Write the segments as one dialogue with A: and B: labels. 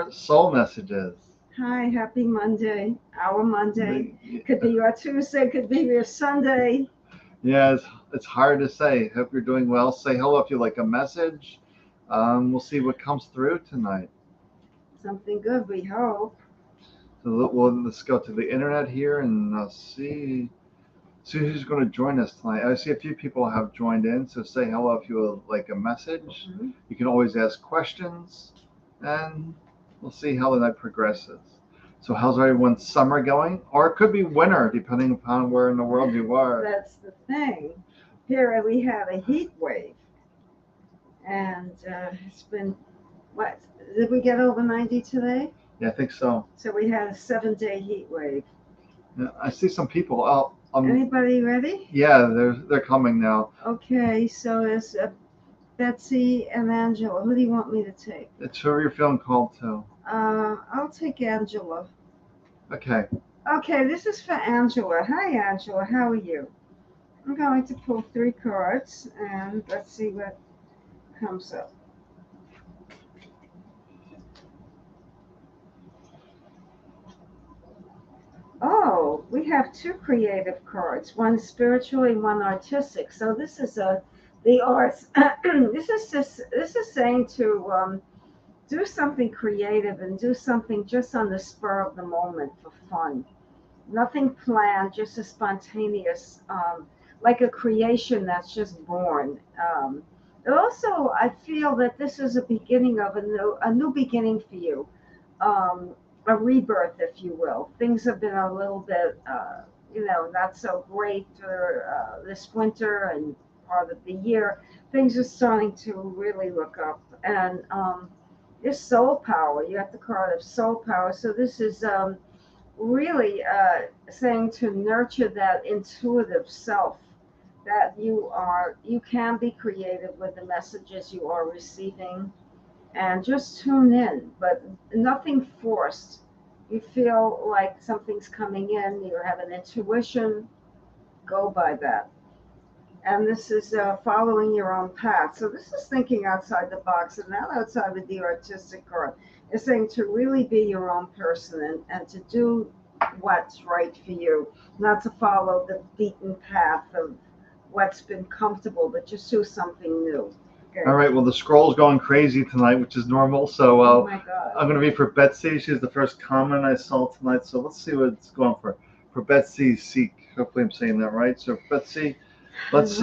A: Soul messages.
B: Hi, happy Monday. Our Monday. Could be your Tuesday, could be your Sunday.
A: Yeah, it's hard to say. Hope you're doing well. Say hello if you like a message. We'll see what comes through tonight.
B: Something good, we hope.
A: So let's go to the internet here and see who's going to join us tonight. I see a few people have joined in, so say hello if you would like a message. You can always ask questions, and we'll see how the night progresses. So how's everyone's summer going? Or it could be winter, depending upon where in the world you are.
B: That's the thing. Here we have a heat wave, and it's been, what, did we get over 90 today?
A: Yeah, I think so.
B: So we had a 7-day heat wave.
A: Yeah, I see some people out.
B: Anybody ready?
A: Yeah, they're coming now.
B: Okay, so it's Betsy and Angela. Who do you want me to take?
A: It's who you're feeling called to.
B: I'll take Angela.
A: Okay.
B: Okay, this is for Angela. Hi, Angela. How are you? I'm going to pull 3 cards and let's see what comes up. Oh, we have 2 creative cards, one spiritual and one artistic. So this is the arts. This is saying to do something creative and do something just on the spur of the moment for fun. Nothing planned, just a spontaneous, like a creation that's just born. And also, I feel that this is a beginning of a new beginning for you, um, a rebirth, if you will. Things have been a little bit, not so great for this winter and part of the year. Things are starting to really look up, and your soul power. You have the card of soul power. So this is really saying to nurture that intuitive self that you can be creative with the messages you are receiving and just tune in, but nothing forced. You feel like something's coming in, you have an intuition, go by that. And this is following your own path. So this is thinking outside the box, and not outside with the artistic card. It's saying to really be your own person and to do what's right for you, not to follow the beaten path of what's been comfortable, but just do something new. Okay.
A: All right. Well, the scroll's going crazy tonight, which is normal. So
B: Oh my God.
A: I'm going to be for Betsy. She's the first comment I saw tonight. So let's see what it's going for. For Betsy Seek. Hopefully, I'm saying that right. So Betsy, let's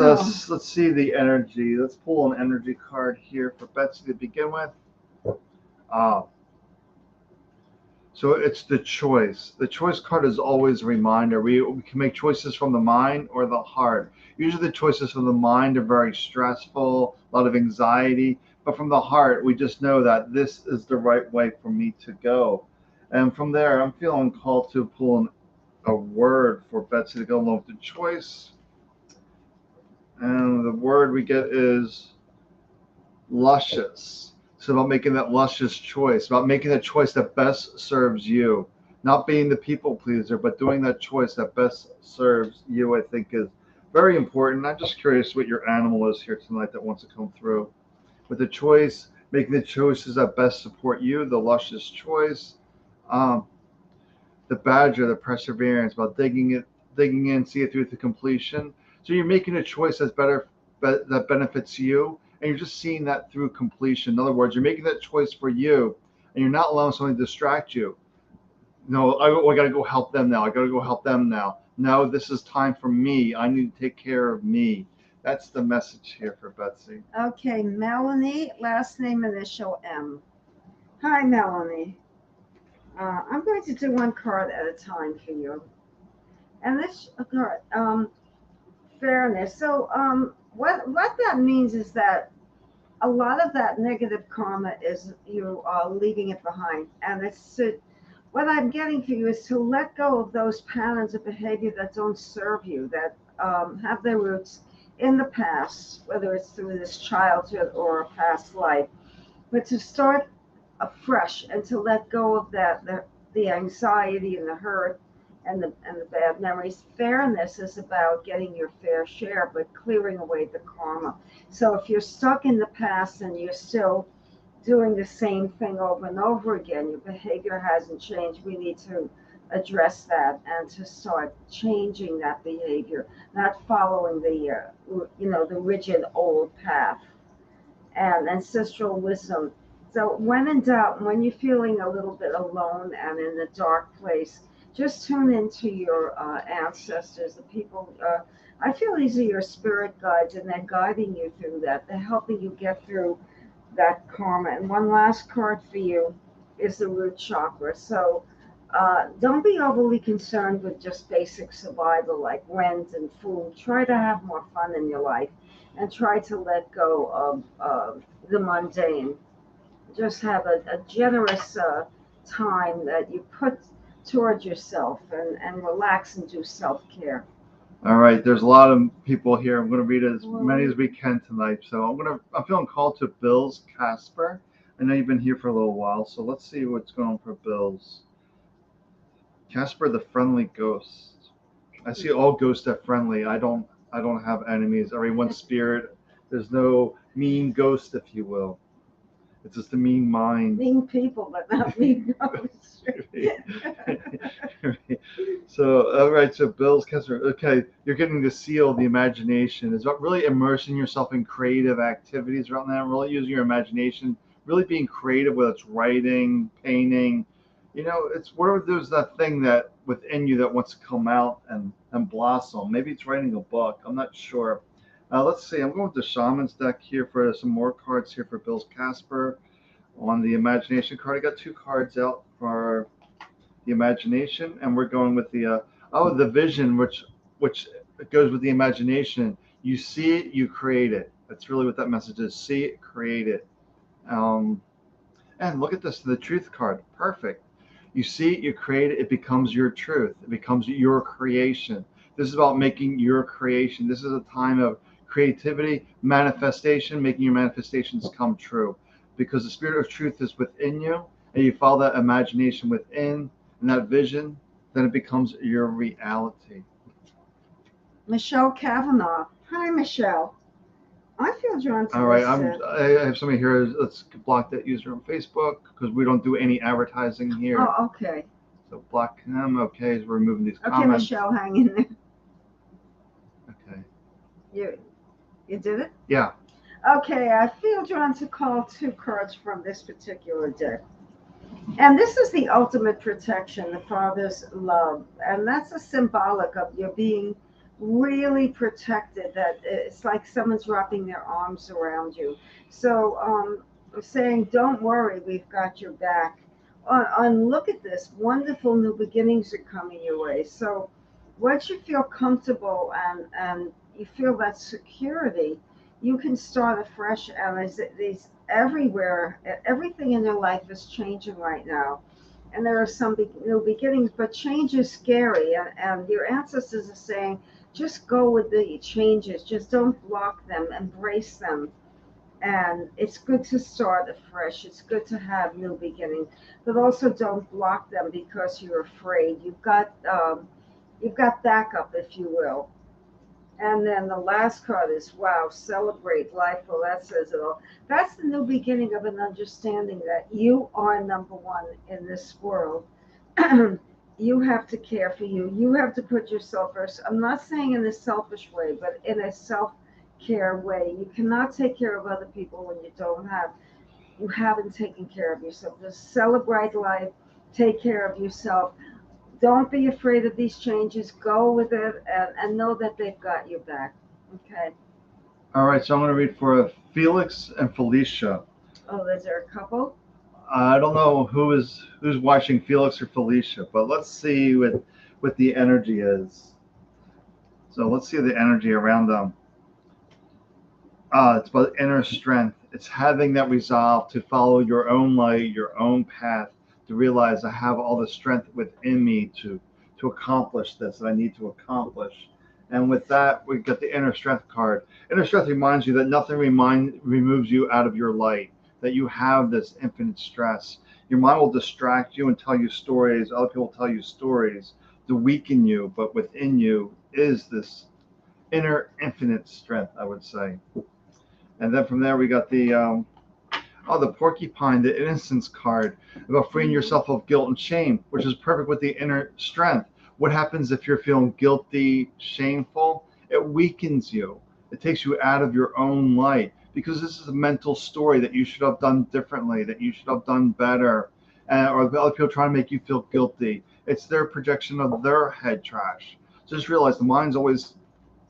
A: see the energy. Let's pull an energy card here for Betsy to begin with. Ah. So it's the choice. The choice card is always a reminder. We can make choices from the mind or the heart. Usually the choices from the mind are very stressful, a lot of anxiety. But from the heart, we just know that this is the right way for me to go. And from there, I'm feeling called to pull a word for Betsy to go along with the choice. And the word we get is luscious. It's about making that luscious choice, about making the choice that best serves you. Not being the people pleaser, but doing that choice that best serves you, I think is very important. I'm just curious what your animal is here tonight that wants to come through. With the choice, making the choices that best support you, the luscious choice. Um, the badger, the perseverance, about digging in, see it through to completion. So you're making a choice that benefits you, and you're just seeing that through completion. In other words, you're making that choice for you, and you're not allowing something to distract you. No, I got to go help them now. I got to go help them now. No, this is time for me. I need to take care of me. That's the message here for Betsy.
B: Okay, Melanie, last name initial M. Hi, Melanie. I'm going to do one card at a time for you. And this card, fairness. So, what that means is that a lot of that negative karma is you leaving it behind, and what I'm getting for you is to let go of those patterns of behavior that don't serve you, that have their roots in the past, whether it's through this childhood or a past life, but to start afresh and to let go of the anxiety and the hurt and the bad memories. Fairness is about getting your fair share, but clearing away the karma. So if you're stuck in the past and you're still doing the same thing over and over again. Your behavior hasn't changed. We need to address that and to start changing that behavior, not following the rigid old path and ancestral wisdom. So when in doubt, when you're feeling a little bit alone and in a dark place, just tune into your ancestors, the people. I feel these are your spirit guides, and they're guiding you through that. They're helping you get through that karma. And one last card for you is the root chakra. So don't be overly concerned with just basic survival like rent and food. Try to have more fun in your life and try to let go of the mundane. Just have a generous time that you put towards yourself and relax and do self care.
A: All right, there's a lot of people here. I'm going to read as many as we can tonight. So I'm feeling called to Bill's Casper. I know you've been here for a little while, so let's see what's going on for Bill's. Casper, the friendly ghost. I see all ghosts are friendly. I don't have enemies. Everyone's spirit. There's no mean ghost, if you will. It's just a mean mind.
B: Mean people, but not mean ghosts.
A: So, all right, so Bill's Casper. Okay, you're getting to seal the imagination. It's about really immersing yourself in creative activities right now, really using your imagination, really being creative, whether it's writing, painting. It's where there's that thing that within you that wants to come out and blossom. Maybe it's writing a book. I'm not sure. Let's see. I'm going with the Shaman's deck here for some more cards here for Bill's Casper. On the imagination card, I got two cards out for the imagination, and we're going with the vision, which goes with the imagination. You see it, you create it. That's really what that message is. See it, create it. Um, and look at this, the truth card. Perfect. You see it, you create it, it becomes your truth. It becomes your creation. This is about making your creation. This is a time of creativity, manifestation, making your manifestations come true. Because the spirit of truth is within you, and you follow that imagination within and that vision, then it becomes your reality.
B: Michelle Kavanaugh. Hi, Michelle. I feel drawn to
A: All right,
B: this.
A: I have somebody here. Let's block that user on Facebook because we don't do any advertising here.
B: Oh, okay.
A: So block him. Okay, as we're removing these
B: Okay,
A: comments.
B: Michelle, hang in there.
A: Okay.
B: You did it?
A: Yeah.
B: Okay, I feel drawn to call two cards from this particular deck. And this is the ultimate protection, the Father's love. And that's a symbolic of you being really protected, that it's like someone's wrapping their arms around you. So, saying, don't worry, we've got your back. Look at this, wonderful new beginnings are coming your way. So, once you feel comfortable and you feel that security, you can start afresh. And these everywhere, everything in your life is changing right now. And there are some new beginnings, but change is scary. And your ancestors are saying, just go with the changes, just don't block them, embrace them. And it's good to start afresh. It's good to have new beginnings, but also don't block them because you're afraid. You've got backup, if you will. And then the last card is wow, celebrate life. Well, that says it all. That's the new beginning of an understanding that you are number one in this world. You have to care for you. You have to put yourself first. I'm not saying in a selfish way, but in a self care way. You cannot take care of other people when you haven't taken care of yourself. Just celebrate life, take care of yourself. Don't be afraid of these changes. Go with it and know that they've got your back. Okay.
A: All right, so I'm going to read for Felix and Felicia.
B: Oh, is there a couple?
A: I don't know who's watching Felix or Felicia, but let's see what the energy is. So let's see the energy around them. It's about inner strength. It's having that resolve to follow your own light, your own path, to realize I have all the strength within me to accomplish this that I need to accomplish. And with that, we get the inner strength card. Inner strength reminds you that nothing removes you out of your light, that you have this infinite stress. Your mind will distract you and tell you stories. Other people tell you stories to weaken you, but within you is this inner infinite strength, I would say. And then from there, we got the Oh, the porcupine, the innocence card about freeing yourself of guilt and shame, which is perfect with the inner strength. What happens if you're feeling guilty, shameful? It weakens you. It takes you out of your own light because this is a mental story that you should have done differently, that you should have done better, or the other people trying to make you feel guilty. It's their projection of their head trash. So just realize the mind's always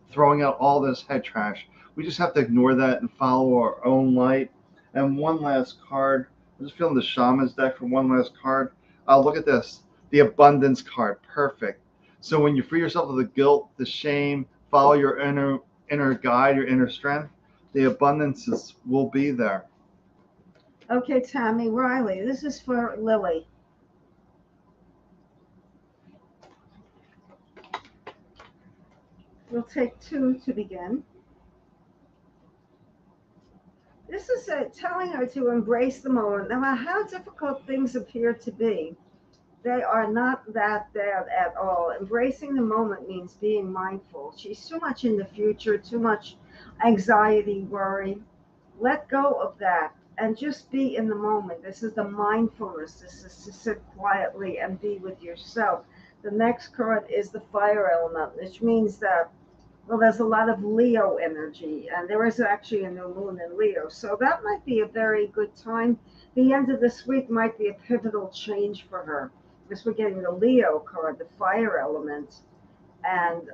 A: throwing out all this head trash. We just have to ignore that and follow our own light. And one last card. I'm just feeling the shaman's deck for one last card. Look at this. The abundance card. Perfect. So when you free yourself of the guilt, the shame, follow your inner guide, your inner strength, the abundances will be there.
B: Okay, Tammy Riley, this is for Lily. We'll take two to begin. This is telling her to embrace the moment, no matter how difficult things appear to be. They are not that bad at all. Embracing the moment means being mindful. She's too much in the future, too much anxiety, worry. Let go of that and just be in the moment. This is the mindfulness. This is to sit quietly and be with yourself. The next card is the fire element, which means that, well, there's a lot of Leo energy, and there is actually a new moon in Leo. So that might be a very good time. The end of this week might be a pivotal change for her because we're getting the Leo card, the fire element. And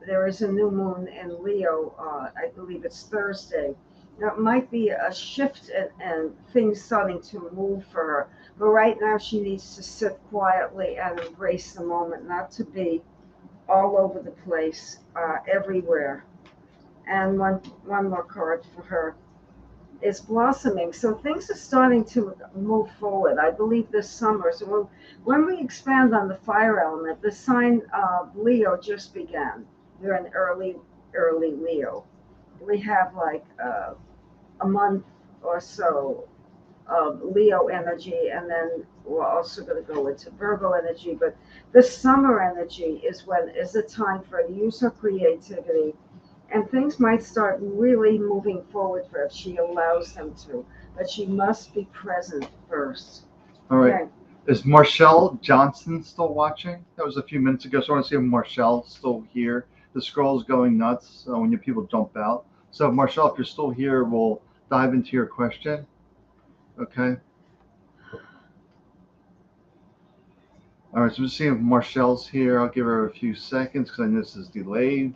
B: there is a new moon in Leo. I believe it's Thursday. Now, it might be a shift and things starting to move for her. But right now, she needs to sit quietly and embrace the moment, not to be all over the place, everywhere. And one more card for her is blossoming. So things are starting to move forward, I believe, this summer. So when we expand on the fire element, the sign of Leo just began. We're in early Leo. We have like a month or so of Leo energy, and then we're also going to go into Virgo energy. But the summer energy is the time for use her creativity, and things might start really moving forward for her if she allows them to. But she must be present first.
A: All right. Okay. Is Marshall Johnson still watching? That was a few minutes ago. So I want to see if Marshall's still here. The scroll's going nuts when your people jump out. So Marshall, if you're still here, we'll dive into your question. Okay. All right, so we're seeing if Marshall's here. I'll give her a few seconds because I know this is delayed.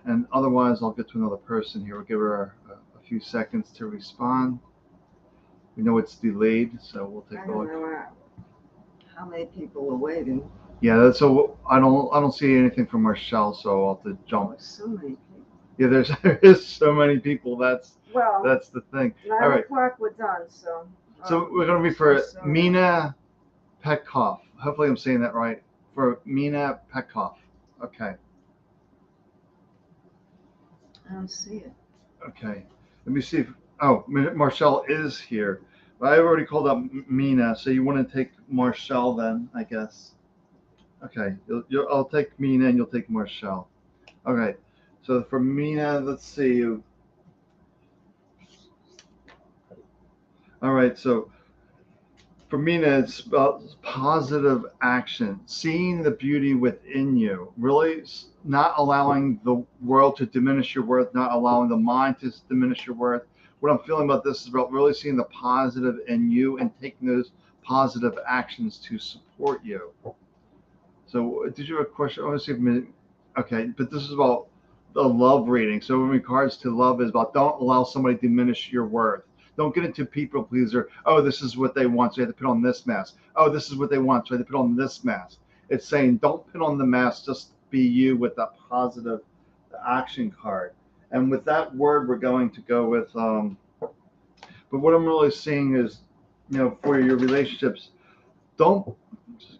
A: And otherwise, I'll get to another person here. We'll give her a few seconds to respond. We know it's delayed, so we'll take a look.
B: I don't know how many people are waiting.
A: Yeah, that's so. I don't see anything from Marshall, so I'll have to jump.
B: There's so many people.
A: Yeah, there is so many people. That's the thing.
B: 9 o'clock, we're done.
A: So we're gonna be for Mina Petkoff. Hopefully, I'm saying that right. For Mina Petkoff. Okay.
B: I don't see it.
A: Okay. Let me see if. Oh, Marshall is here. But I already called up Mina, so you want to take Marshall then, I guess. Okay. I'll take Mina and you'll take Marshall. Okay. So for Mina, let's see. All right. So for Mina, it's about positive action, seeing the beauty within you, really not allowing the world to diminish your worth, not allowing the mind to diminish your worth. What I'm feeling about this is about really seeing the positive in you and taking those positive actions to support you. So did you have a question? I want to see if, okay, but this is about the love reading. So in regards to love is about don't allow somebody to diminish your worth. Don't get into people pleaser. Oh, this is what they want, so you have to put on this mask. Oh, this is what they want, so you have to put on this mask. It's saying don't put on the mask, just be you with that positive action card. And with that word, we're going to go with, but what I'm really seeing is, for your relationships, don't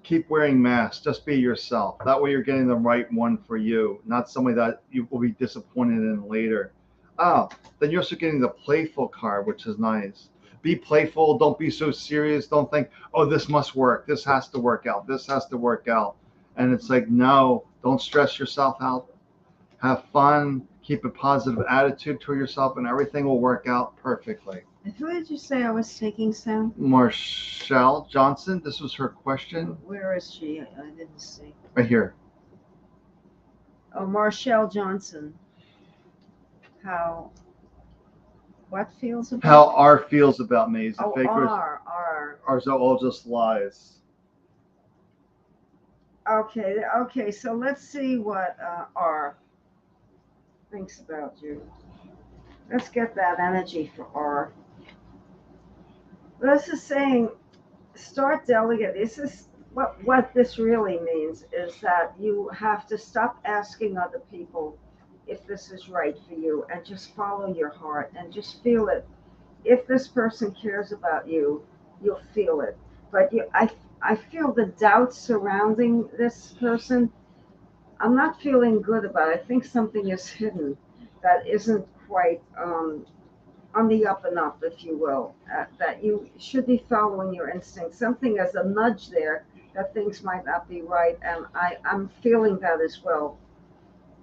A: keep wearing masks. Just be yourself. That way you're getting the right one for you, not somebody that you will be disappointed in later. Oh, then you're also getting the playful card, which is nice. Be playful. Don't be so serious. Don't think, oh, this must work. This has to work out. This has to work out. And it's like, no, don't stress yourself out. Have fun. Keep a positive attitude to yourself, and everything will work out perfectly.
B: And who did you say I was taking, Sam?
A: Marshall Johnson. This was her question
B: Where is she? I didn't see.
A: right here.
B: Oh, Marshall Johnson. How? What feels
A: How
B: about?
A: R feels about me. Is it
B: Oh,
A: fake
B: R.
A: or is it all just lies?
B: Okay. So let's see what R thinks about you. Let's get that energy for R. This is saying start delegate. This is what this really means is that you have to stop asking other people if this is right for you and just follow your heart and just feel it. If this person cares about you, you'll feel it. But I feel the doubt surrounding this person. I'm not feeling good about it. I think something is hidden that isn't quite on the up and up, if you will, that you should be following your instincts. Something as a nudge there that things might not be right, and I'm feeling that as well.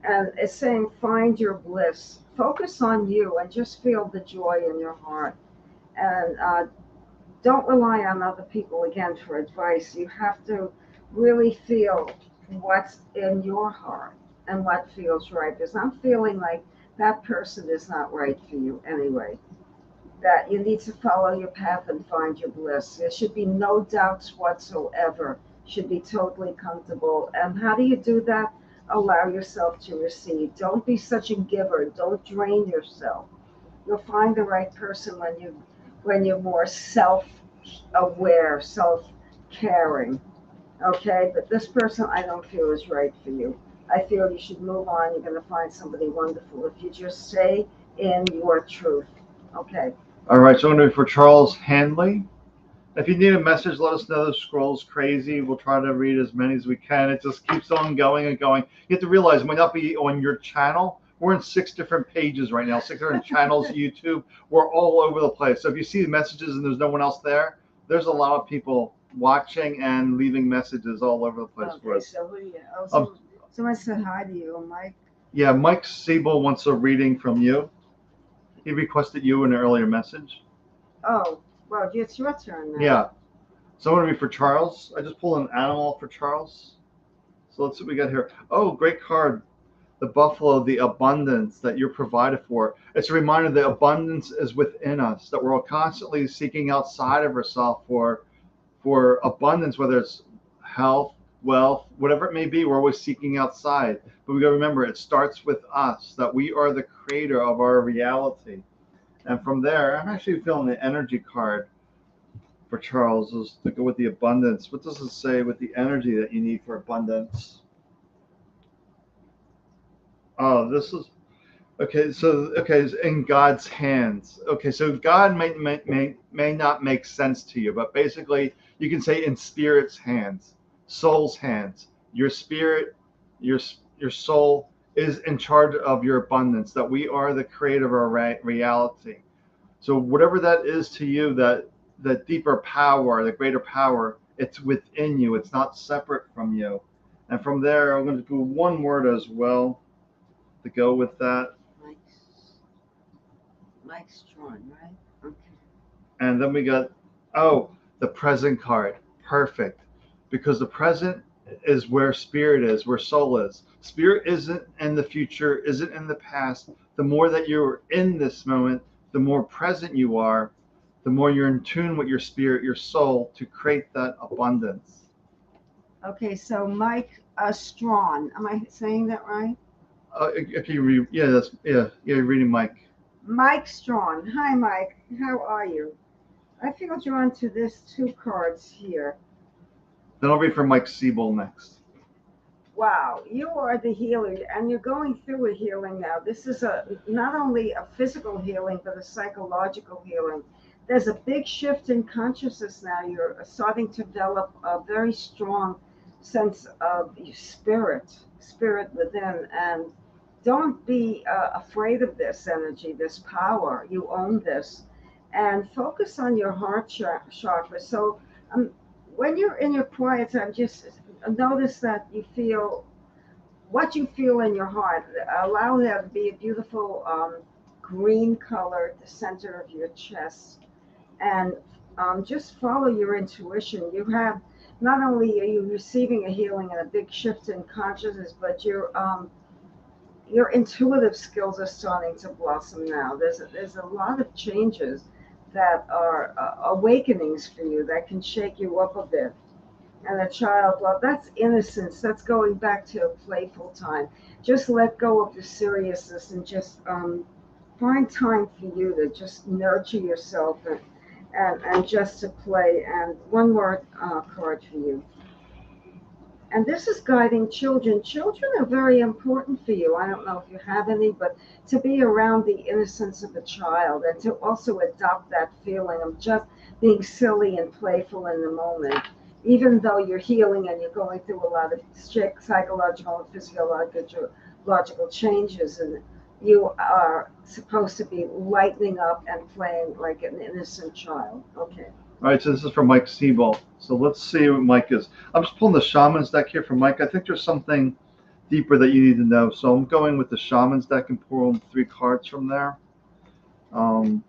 B: And it's saying find your bliss, focus on you, and just feel the joy in your heart. And don't rely on other people again for advice. You have to really feel what's in your heart and what feels right. Because I'm feeling like that person is not right for you anyway, that you need to follow your path and find your bliss. There should be no doubts whatsoever. Should be totally comfortable. And how do you do that? Allow yourself to receive. Don't be such a giver. Don't drain yourself. You'll find the right person when you're more self-aware, self-caring. Okay, but this person I don't feel is right for you. I feel you should move on. You're going to find somebody wonderful if you just stay in your truth. Okay.
A: All right, so I'm going to be for Charles Hanley. If you need a message, let us know. The scroll's crazy. We'll try to read as many as we can. It just keeps on going and going. You have to realize it might not be on your channel. We're in 6 different pages right now, 6 different channels, YouTube. We're all over the place. So if you see the messages and there's no one else there, there's a lot of people watching and leaving messages all over the place for
B: Okay,
A: us.
B: so who do you? Oh,
A: Um,
B: someone said hi to you, Mike.
A: yeah, Mike Siebel wants a reading from you. He requested you in an earlier message.
B: Oh, well, it's your turn now.
A: Yeah. So I'm going to be for Charles. I just pulled an animal for Charles. So let's see what we got here. Oh, great card. The buffalo, the abundance that you're provided for. It's a reminder that abundance is within us, that we're all constantly seeking outside of ourselves for abundance, whether it's health, wealth, whatever it may be. We're always seeking outside. But we got to remember it starts with us, that we are the creator of our reality. And from there, I'm actually feeling the energy card for Charles is to go with the abundance. What does it say with the energy that you need for abundance? Oh, this is okay. So okay, it's in God's hands. Okay, so God may not make sense to you, but basically you can say in spirit's hands, soul's hands. Your spirit, your your soul is in charge of your abundance. That we are the creator of our reality. So whatever that is to you, that deeper power, the greater power, it's within you. It's not separate from you. And from there, I'm going to do one word as well to go with that.
B: Mike's drawn, right? Okay.
A: And then we got, oh, the present card. Perfect. Because the present is where spirit is, where soul is. Spirit isn't in the future, isn't in the past. The more that you're in this moment, the more present you are, the more you're in tune with your spirit, your soul, to create that abundance.
B: Okay, so Mike Strawn. Am I saying that right?
A: Yeah, yeah, you're reading Mike.
B: Mike Strawn. Hi, Mike. How are you? I feel drawn to this two cards here.
A: Then I'll read for Mike Siebel next.
B: Wow, you are the healer, and you're going through a healing now. This is a not only a physical healing, but a psychological healing. There's a big shift in consciousness now. You're starting to develop a very strong sense of spirit within, and don't be afraid of this energy, this power. You own this, and focus on your heart chakra. So, um, when you're in your quiet time, just notice that you feel what you feel in your heart. Allow there to be a beautiful green color at the center of your chest, and just follow your intuition. You have not only are you receiving a healing and a big shift in consciousness, but your intuitive skills are starting to blossom now. There's a lot of changes that are awakenings for you that can shake you up a bit. And a child love, that's innocence. That's going back to a playful time. Just let go of the seriousness and just find time for you to just nurture yourself and just to play. And one more card for you. And this is guiding children. Children are very important for you. I don't know if you have any, but to be around the innocence of a child and to also adopt that feeling of just being silly and playful in the moment, even though you're healing and you're going through a lot of psychological and physiological changes, and you are supposed to be lightening up and playing like an innocent child. Okay.
A: All right, so this is for Mike Siebel. So let's see what Mike is. I'm just pulling the Shaman's deck here for Mike. I think there's something deeper that you need to know. So I'm going with the Shaman's deck and pulling 3 cards from there. So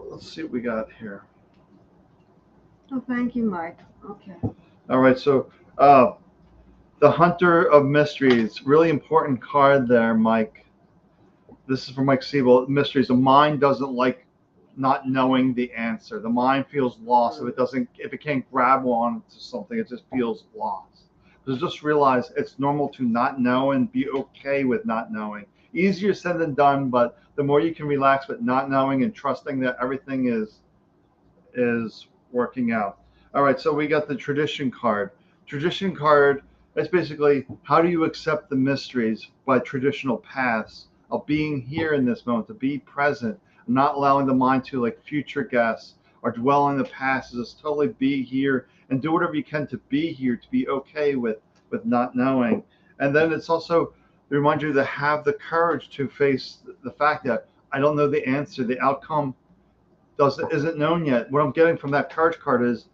A: let's see what we got here.
B: Oh, thank you, Mike. Okay.
A: All right, so the Hunter of Mysteries, really important card there, Mike. This is for Mike Siebel. Mysteries. The mind doesn't like not knowing the answer. The mind feels lost if it can't grab on to something. It just feels lost. So just realize it's normal to not know and be okay with not knowing. Easier said than done, but the more you can relax with not knowing and trusting that everything is working out. All right, so we got the tradition card. Tradition card is basically how do you accept the mysteries by traditional paths of being here in this moment, to be present, not allowing the mind to like future guess or dwell in the past. Just totally be here and do whatever you can to be here, to be okay with not knowing. And then it's also remind you to have the courage to face the fact that I don't know the answer, the outcome isn't known yet. What I'm getting from that courage card is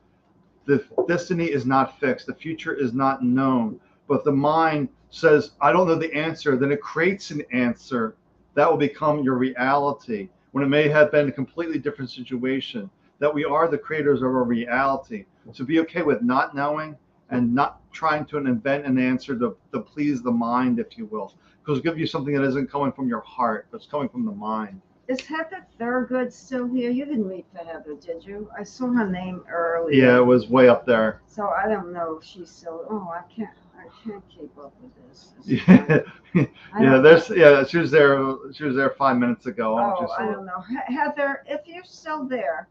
A: the destiny is not fixed. The future is not known. But the mind says, I don't know the answer, then it creates an answer that will become your reality when it may have been a completely different situation. That we are the creators of our reality. So be okay with not knowing and not trying to invent an answer to please the mind, if you will. Because it'll give you something that isn't coming from your heart, but it's coming from the mind.
B: Is Heather Thurgood still here? You didn't meet for Heather, did you? I saw her name earlier.
A: Yeah, it was way up there.
B: So I don't know if she's still. Oh, I can't keep up with this.
A: She was there. She was there 5 minutes ago.
B: Oh, I don't know. Heather, if you're still there,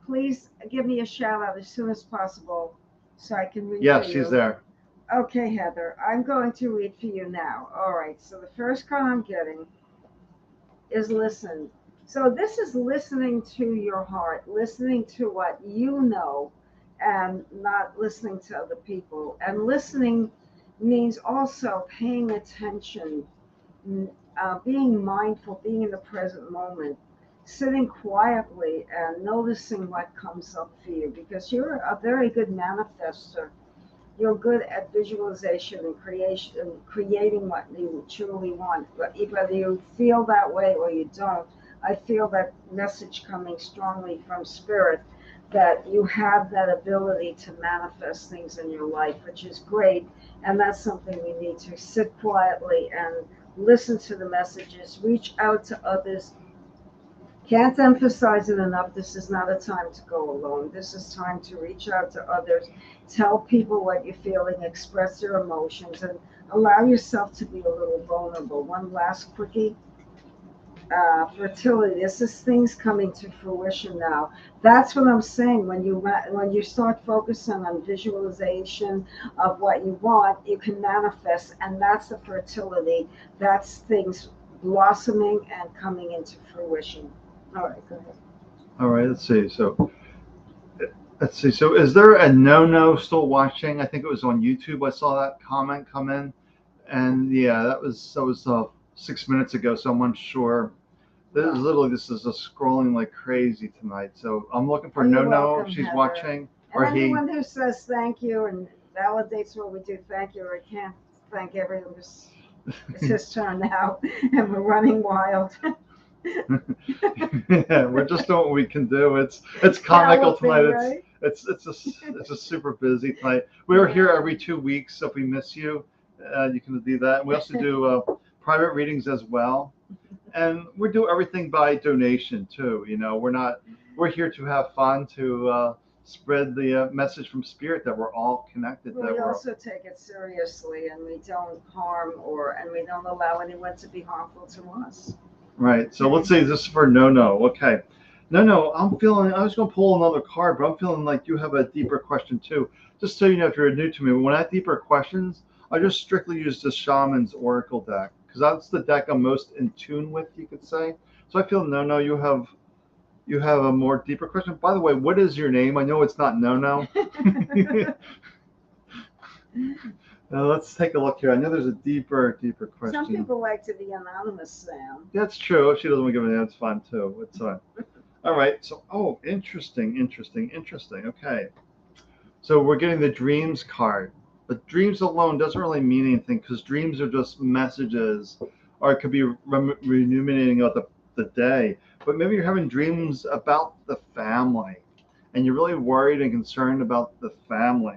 B: please give me a shout out as soon as possible so I can read for you.
A: Yeah, she's there.
B: Okay, Heather, I'm going to read for you now. All right, so the first card I'm getting is listen. So this is listening to your heart, listening to what you know, and not listening to other people. And listening means also paying attention, being mindful, being in the present moment, sitting quietly and noticing what comes up for you, because you're a very good manifester. You're good at visualization and creation and creating what you truly want. But whether you feel that way or you don't, I feel that message coming strongly from spirit that you have that ability to manifest things in your life, which is great. And that's something we need to sit quietly and listen to the messages, reach out to others. Can't emphasize it enough. This is not a time to go alone. This is time to reach out to others, tell people what you're feeling, express your emotions, and allow yourself to be a little vulnerable. One last quickie. Fertility. This is things coming to fruition now. That's what I'm saying. When you start focusing on visualization of what you want, you can manifest, and that's the fertility. That's things blossoming and coming into fruition. All right, go ahead.
A: All right, let's see. So is there a no still watching? I think it was on YouTube. I saw that comment come in, and yeah, that was 6 minutes ago. So I'm unsure. This is just scrolling like crazy tonight. So I'm looking for no. She's
B: Heather.
A: Watching,
B: or anyone who says thank you and validates what we do. Thank you. I can't thank everyone. It's his turn now, and we're running wild.
A: Yeah, we're just doing what we can do. It's comical tonight.
B: Galloping, right?
A: It's just super busy tonight. We are here
B: Yeah.
A: every 2 weeks, so if we miss you, you can do that. We also do private readings as well, and we do everything by donation too. You know, we're here to have fun, to spread the message from spirit that we're all connected.
B: But
A: That
B: we
A: we're
B: also take it seriously, and we don't harm and we don't allow anyone to be harmful to us.
A: right. So let's
B: Okay.
A: say this is for no no. Okay. No, no, I'm feeling. I was going to pull another card, but I'm feeling like you have a deeper question too. Just so you know, if you're new to me, when I have deeper questions, I just strictly use the Shaman's Oracle deck because that's the deck I'm most in tune with, you could say. So I feel no, no, you have a more deeper question. By the way, what is your name? I know it's not no, no. Now let's take a look here. I know there's a deeper
B: Some
A: question.
B: people like to be anonymous, Sam.
A: That's true. If she doesn't want to give me an answer, that's fine too. It's fine. All right. So, oh, interesting. Okay. So we're getting the dreams card, but dreams alone doesn't really mean anything because dreams are just messages, or it could be ruminating about the day. But maybe you're having dreams about the family, and you're really worried and concerned about the family.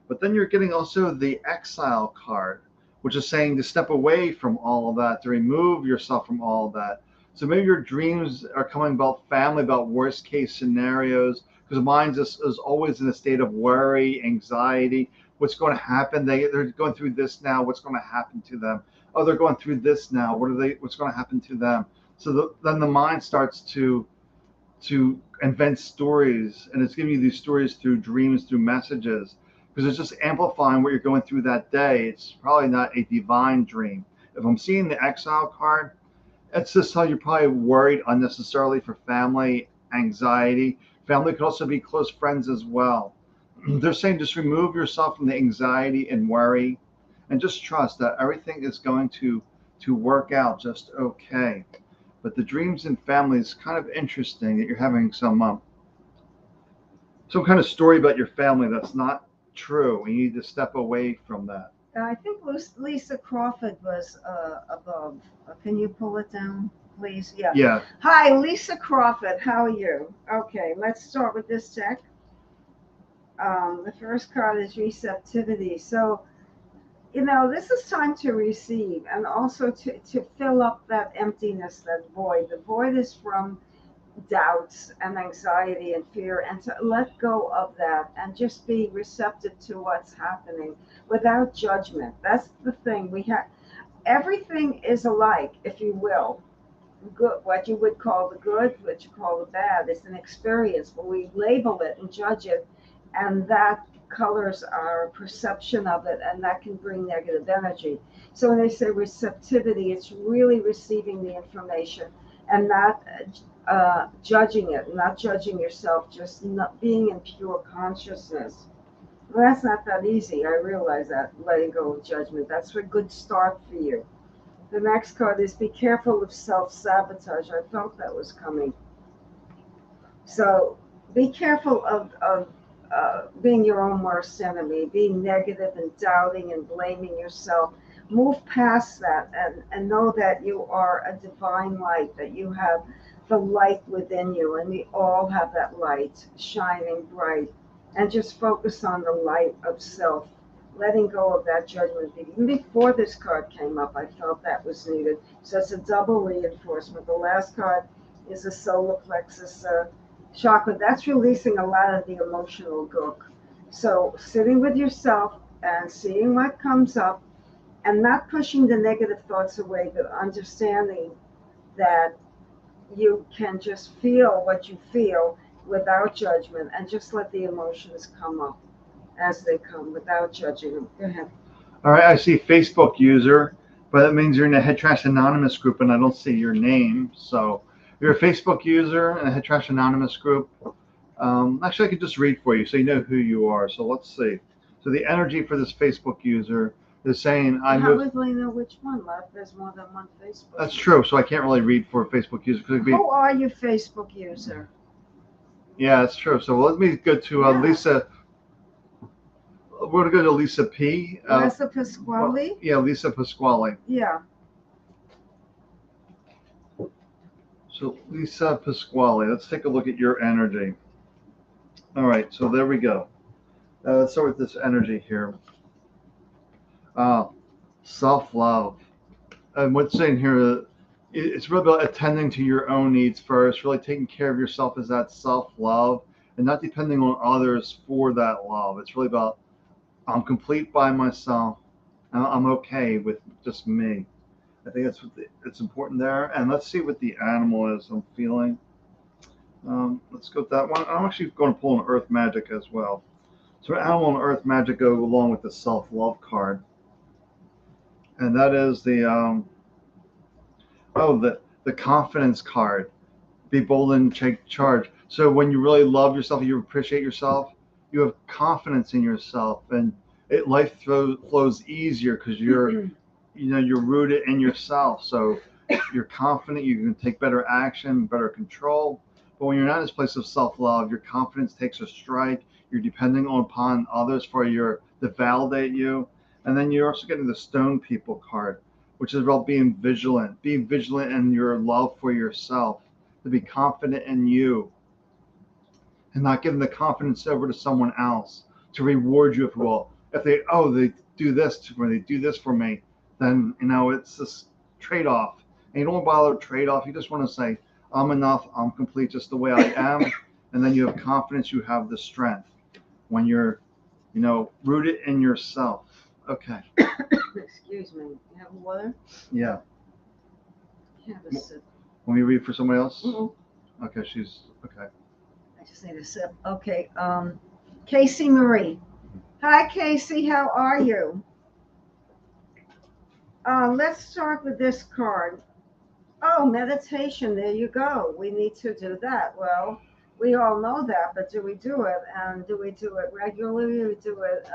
A: But then you're getting also the exile card, which is saying to step away from all of that, to remove yourself from all of that. So maybe your dreams are coming about family, about worst case scenarios, because mine is always in a state of worry, anxiety. What's going to happen? They're going through this now. What's going to happen to them? Oh, they're going through this now. What's going to happen to them? So then the mind starts to invent stories, and it's giving you these stories through dreams, through messages, because it's just amplifying what you're going through that day. It's probably not a divine dream. If I'm seeing the exile card, it's just how you're probably worried unnecessarily for family, anxiety. Family could also be close friends as well. They're saying just remove yourself from the anxiety and worry, and just trust that everything is going to work out just okay. But the dreams and family is kind of interesting that you're having some kind of story about your family that's not true. You need to step away from that.
B: I think Lisa Crawford was above. Can you pull it down, please? Yeah.
A: Yeah.
B: Hi, Lisa Crawford. How are you? Okay, let's start with this deck. The first card is receptivity. So, this is time to receive and also to fill up that emptiness, that void. The void is from doubts and anxiety and fear, and to let go of that and just be receptive to what's happening without judgment. That's the thing. We have everything is alike, if you will. Good, what you would call the good, what you call the bad, is an experience, but we label it and judge it, and that colors our perception of it, and that can bring negative energy. So when they say receptivity, it's really receiving the information and not judging it, not judging yourself, just not being in pure consciousness. Well, that's not that easy. I realize that, letting go of judgment. That's a good start for you. The next card is be careful of self sabotage. I felt that was coming. So be careful of being your own worst enemy, being negative and doubting and blaming yourself. Move past that and know that you are a divine light, that you have the light within you, and we all have that light shining bright. And just focus on the light of self, letting go of that judgment. Even before this card came up, I felt that was needed. So it's a double reinforcement. The last card is a solar plexus chakra. That's releasing a lot of the emotional gook. So sitting with yourself and seeing what comes up and not pushing the negative thoughts away, but understanding that you can just feel what you feel without judgment and just let the emotions come up as they come without judging them. Go ahead.
A: All right. I see Facebook user, but that means you're in a Head Trash Anonymous group, and I don't see your name. So you're a Facebook user in a Head Trash Anonymous group. Actually, I could just read for you so you know who you are. So let's see. So the energy for this Facebook user is saying, I
B: How
A: moved.
B: would we know which one left? There's more than one Facebook.
A: That's true. So I can't really read for a Facebook user.
B: Who are you, Facebook user?
A: Yeah, that's true. So let me go to
B: Yeah.
A: Lisa. we're going to go to Lisa P.
B: Lisa Pasquale?
A: Yeah, Lisa Pasquale.
B: Yeah.
A: So Lisa Pasquale, let's take a look at your energy. All right, so there we go. Let's start with this energy here. Self-love. And what's saying here, it's really about attending to your own needs first, really taking care of yourself as that self-love and not depending on others for that love. It's really about I'm complete by myself. I'm okay with just me. I think it's important there. And let's see what the animal is I'm feeling. Let's go with that one. I'm actually going to pull an Earth Magic as well. So animal and Earth Magic go along with the self-love card. And that is the confidence card. Be bold and take charge. So when you really love yourself, you appreciate yourself, you have confidence in yourself, and life flows easier because you're rooted in yourself. So you're confident, you can take better action, better control. But when you're not in this place of self-love, your confidence takes a strike. You're depending upon others to validate you. And then you're also getting the Stone People card, which is about being vigilant. Be vigilant in your love for yourself, to be confident in you, and not giving the confidence over to someone else to reward you, if you will. If they do this for me, they do this for me, then it's this trade-off. And you don't want to bother trade-off. You just want to say, I'm enough, I'm complete just the way I am. And then you have confidence, you have the strength when you're, rooted in yourself. Okay.
B: Excuse me. You have water?
A: Yeah.
B: Have a sip.
A: Want me to read for somebody else?
B: Mm-hmm.
A: Okay, she's okay.
B: I just need a sip. Okay. Casey Marie. Hi, Casey. How are you? Let's start with this card. Oh, meditation. There you go. We need to do that. Well, we all know that, but do we do it? And do we do it regularly? We do it.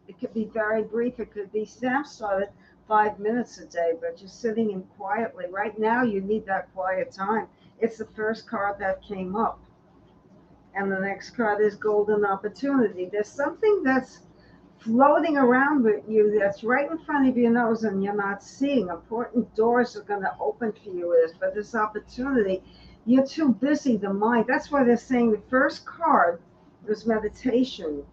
B: It could be very brief. It could be. Sam started 5 minutes a day, but just sitting in quietly. Right now, you need that quiet time. It's the first card that came up. And the next card is Golden Opportunity. There's something that's floating around with you that's right in front of your nose and you're not seeing. Important doors are going to open for you for this opportunity. You're too busy, the mind. That's why they're saying the first card was meditation.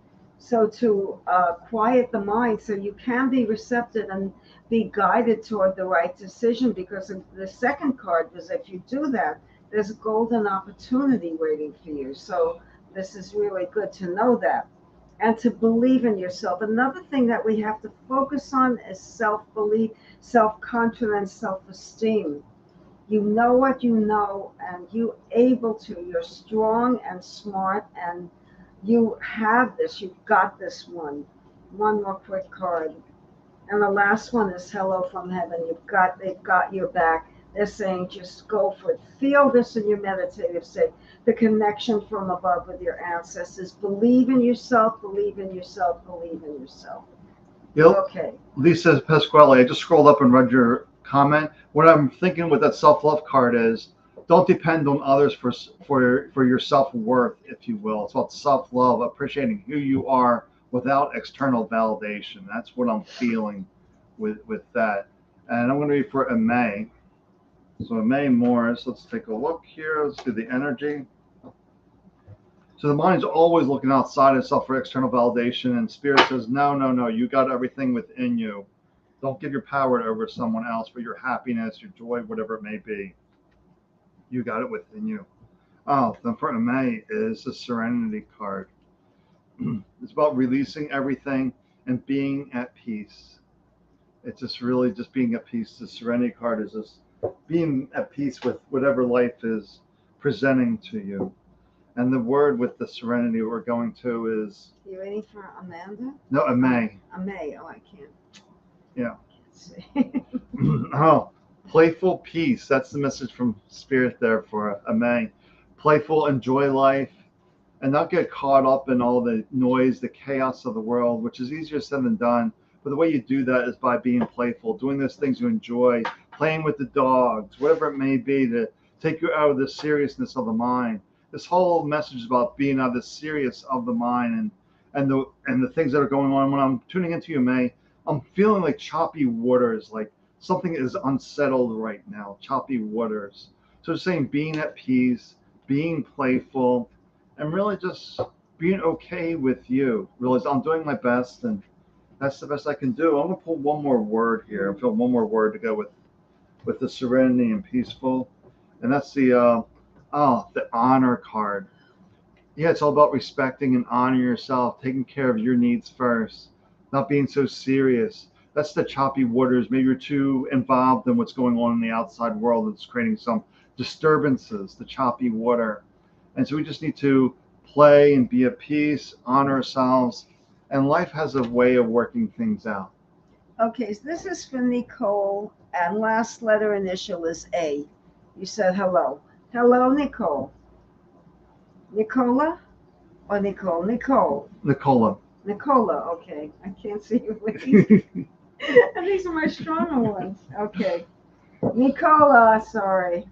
B: So to quiet the mind so you can be receptive and be guided toward the right decision, because the second card was if you do that, there's a golden opportunity waiting for you. So this is really good to know that and to believe in yourself. Another thing that we have to focus on is self-belief, self-confidence, self-esteem. You know what you know, and you're you're strong and smart, and you have this, you've got this one. One more quick card. And the last one is Hello from Heaven. They've got your back. They're saying just go for it. Feel this in your meditative state. The connection from above with your ancestors. Believe in yourself, believe in yourself, believe in yourself.
A: Yep.
B: Okay.
A: Lisa Pasquale, I just scrolled up and read your comment. What I'm thinking with that self-love card is don't depend on others for your self-worth, if you will. It's about self-love, appreciating who you are without external validation. That's what I'm feeling with that. And I'm going to read for May. So May Morris, let's take a look here. Let's do the energy. So the mind's always looking outside itself for external validation, and spirit says, no, you got everything within you. Don't give your power over to someone else for your happiness, your joy, whatever it may be. You got it within you. Oh, then for May is the Serenity card. It's about releasing everything and being at peace. It's just really just being at peace. The Serenity card is just being at peace with whatever life is presenting to you. And the word with the Serenity we're going to is...
B: You waiting for Amanda?
A: No, May.
B: May. Oh, I can't.
A: Yeah.
B: I can't see.
A: Oh, playful peace. That's the message from Spirit there for May. Playful, enjoy life, and not get caught up in all the noise, the chaos of the world, which is easier said than done. But the way you do that is by being playful, doing those things you enjoy, playing with the dogs, whatever it may be, to take you out of the seriousness of the mind. This whole message is about being out of the serious of the mind and the things that are going on. When I'm tuning into you, May, I'm feeling like choppy waters, like something is unsettled right now. Choppy waters. So just saying, being at peace, being playful, and really just being okay with you. Realize I'm doing my best, and that's the best I can do. I'm gonna pull one more word here. I feel one more word to go with the serenity and peaceful, and that's the honor card. Yeah, it's all about respecting and honoring yourself, taking care of your needs first, not being so serious. That's the choppy waters. Maybe you're too involved in what's going on in the outside world. It's creating some disturbances, the choppy water. And so we just need to play and be at peace, honor ourselves, and life has a way of working things out.
B: Okay, so this is for Nicole, and last letter initial is A. You said hello. Hello, Nicole. Nicola or Nicole? Nicole.
A: Nicola.
B: Nicola, okay. I can't see you with these. These are my stronger ones. Okay. Nicola, sorry.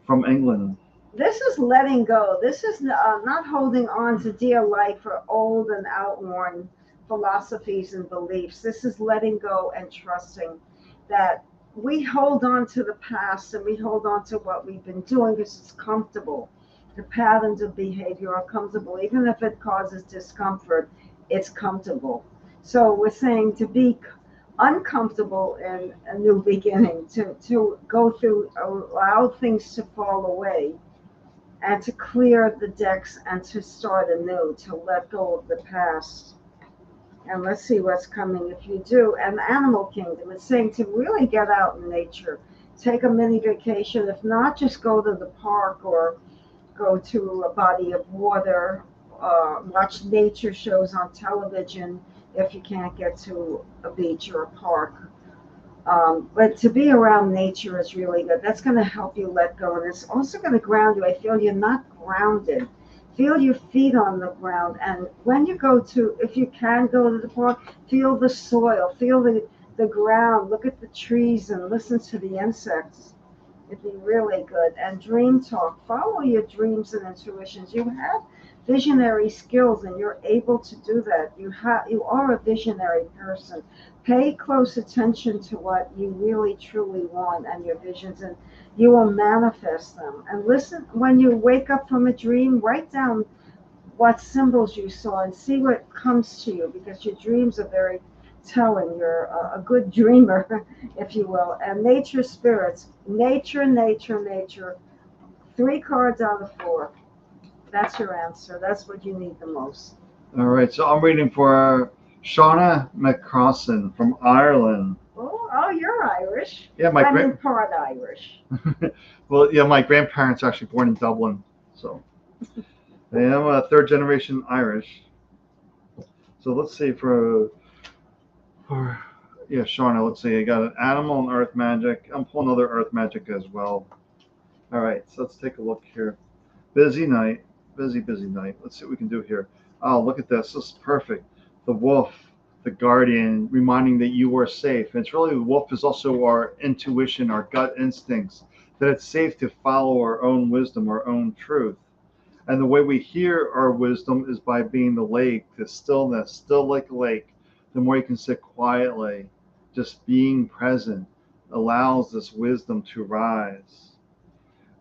A: From England.
B: This is letting go. This is not holding on to dear life or old and outworn philosophies and beliefs. This is letting go and trusting that we hold on to the past and we hold on to what we've been doing because it's comfortable. The patterns of behavior are comfortable. Even if it causes discomfort, it's comfortable. So we're saying to be uncomfortable in a new beginning, to go through, allow things to fall away and to clear the decks and to start anew, to let go of the past. And let's see what's coming if you do. And the animal kingdom is saying to really get out in nature, take a mini vacation. If not, just go to the park or go to a body of water, watch nature shows on television if you can't get to a beach or a park. But to be around nature is really good. That's going to help you let go. And it's also going to ground you. I feel you're not grounded. Feel your feet on the ground. And when you go to, if you can go to the park, feel the soil, feel the ground, look at the trees and listen to the insects. It'd be really good. And dream talk. Follow your dreams and intuitions. You have visionary skills and you're able to do that. You are a visionary person. Pay close attention to what you really truly want and your visions, and you will manifest them. And listen, when you wake up from a dream, write down what symbols you saw and see what comes to you, because your dreams are very telling. You're a good dreamer, if you will. And nature spirits, nature, nature, nature. 3 cards out of 4. That's your answer. That's what you need the most.
A: All right, so I'm reading for Shauna McCrossan from Ireland.
B: Oh, you're Irish.
A: Yeah,
B: I mean, part Irish.
A: well, yeah, my grandparents are actually born in Dublin, so I am a third generation Irish. So let's see for yeah, Shauna. Let's see. I got an animal and earth magic. I'm pulling another earth magic as well. All right, so let's take a look here. Busy night, busy night. Let's see what we can do here. Oh, look at this. This is perfect. The wolf, the guardian, reminding that you are safe. And it's really the wolf is also our intuition, our gut instincts, that it's safe to follow our own wisdom, our own truth. And the way we hear our wisdom is by being the lake, the stillness, still like a lake. The more you can sit quietly, just being present allows this wisdom to rise.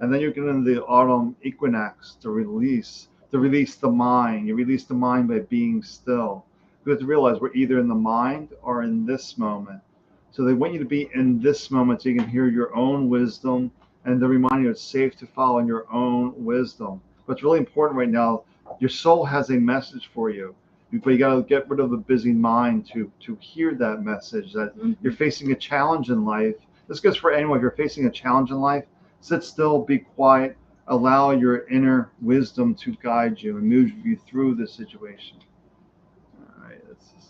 A: And then you get into the autumn equinox to release the mind. You release the mind by being still. You have to realize we're either in the mind or in this moment. So they want you to be in this moment so you can hear your own wisdom, and they're reminding you it's safe to follow in your own wisdom. What's really important right now, your soul has a message for you. But you got to get rid of the busy mind to hear that message that you're facing a challenge in life. This goes for anyone. If you're facing a challenge in life, sit still, be quiet, allow your inner wisdom to guide you and move you through the situation. All right.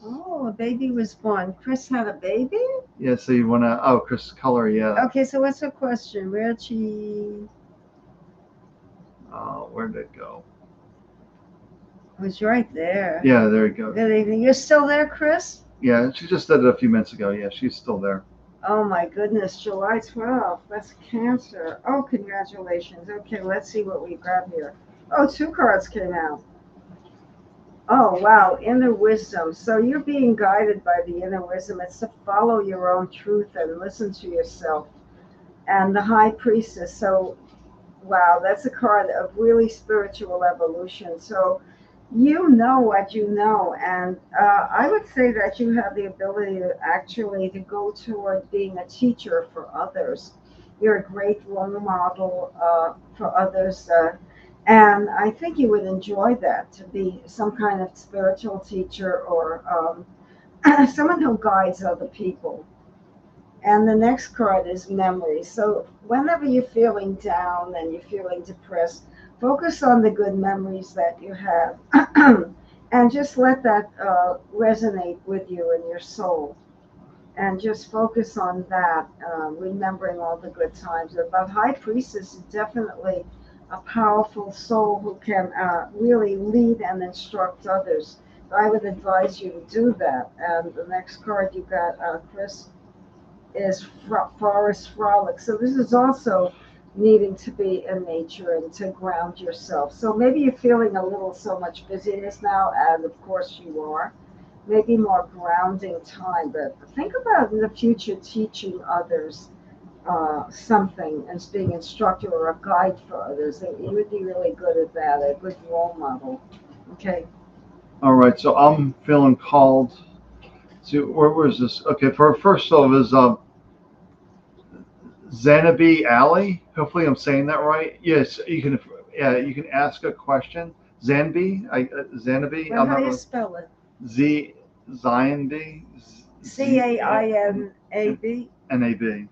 B: Oh, a baby was born. Chris had a baby?
A: Yeah, so you want to, oh, Chris Color, yeah.
B: Okay, so what's her question? Where'd she?
A: Where did it go?
B: It was right there.
A: Yeah, there you go.
B: Good evening. You're still there, Chris?
A: Yeah, she just did it a few minutes ago. Yeah, she's still there.
B: Oh my goodness, July 12th. That's Cancer. Oh, congratulations. Okay, let's see what we got here. Oh, 2 cards came out. Oh, wow, inner wisdom. So you're being guided by the inner wisdom. It's to follow your own truth and listen to yourself. And the high priestess. So, wow, that's a card of really spiritual evolution. So you know what you know. And I would say that you have the ability to actually to go toward being a teacher for others. You're a great role model for others. And I think you would enjoy that to be some kind of spiritual teacher or someone who guides other people. And the next card is memory. So whenever you're feeling down and you're feeling depressed, focus on the good memories that you have and just let that resonate with you in your soul. And just focus on that, remembering all the good times. But High Priestess is definitely a powerful soul who can really lead and instruct others. So I would advise you to do that. And the next card you got, Chris, is forest frolic. So this is also needing to be in nature and to ground yourself. So maybe you're feeling a little so much busyness now, and of course you are. Maybe more grounding time, but think about in the future teaching others something as being instructor or a guide for others. You would be really good at that, a good role model. Okay.
A: All right, so I'm feeling called to where is this? Okay, for our first of is Zanabi Alley. Hopefully, I'm saying that right. Yes, you can. Yeah, you can ask a question. Zanabi.
B: Well,
A: I'm
B: how do
A: not
B: you
A: really,
B: spell it?
A: Z Zanabi
B: C
A: Z
B: A I N A B.
A: Nab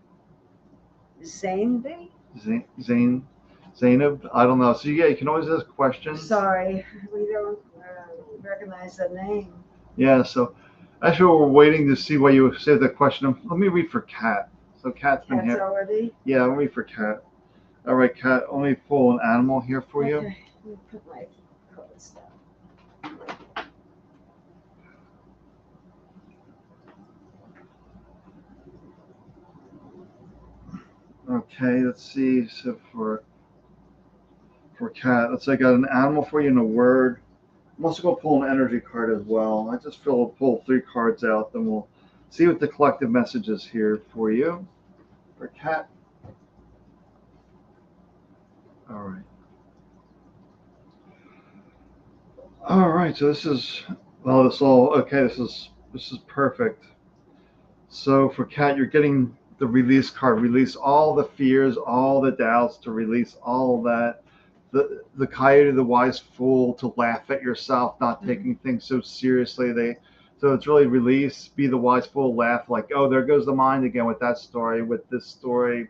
B: Zainby?
A: Zain Zainab. I don't know. So yeah, you can always ask questions.
B: Sorry, we don't recognize the name.
A: Yeah. So actually, we're waiting to see why you say the question. Let me read for Kat. So Kat's been
B: Cat's
A: here.
B: already.
A: Yeah, let me read for Kat. All right, Kat. Let me pull an animal here for you.
B: Okay, let me put my cards down.
A: Okay, let's see. So for Kat, let's say I got an animal for you and a word. I'm also going to pull an energy card as well. I just feel pull three cards out, then we'll see what the collective message is here for you. For Kat. All right. All right. So this is well. This all okay. This is perfect. So for Kat, you're getting the release card. Release all the fears, all the doubts. To release all that. The coyote, the wise fool, to laugh at yourself, not
B: Mhm.
A: taking things so seriously. So it's really release, be the wise fool, laugh like, oh, there goes the mind again with that story, with this story,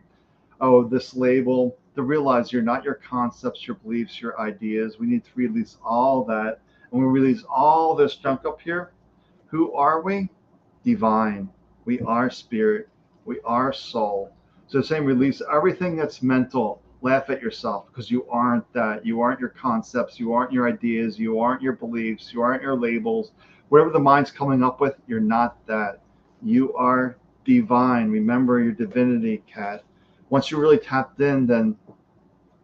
A: oh, this label. To realize you're not your concepts, your beliefs, your ideas. We need to release all that. And we release all this junk up here. Who are we? Divine. We are spirit. We are soul. So saying release everything that's mental. Laugh at yourself because you aren't that. You aren't your concepts. You aren't your ideas. You aren't your beliefs. You aren't your labels. Whatever the mind's coming up with, you're not that. You are divine. Remember your divinity, Kat. Once you're really tapped in, then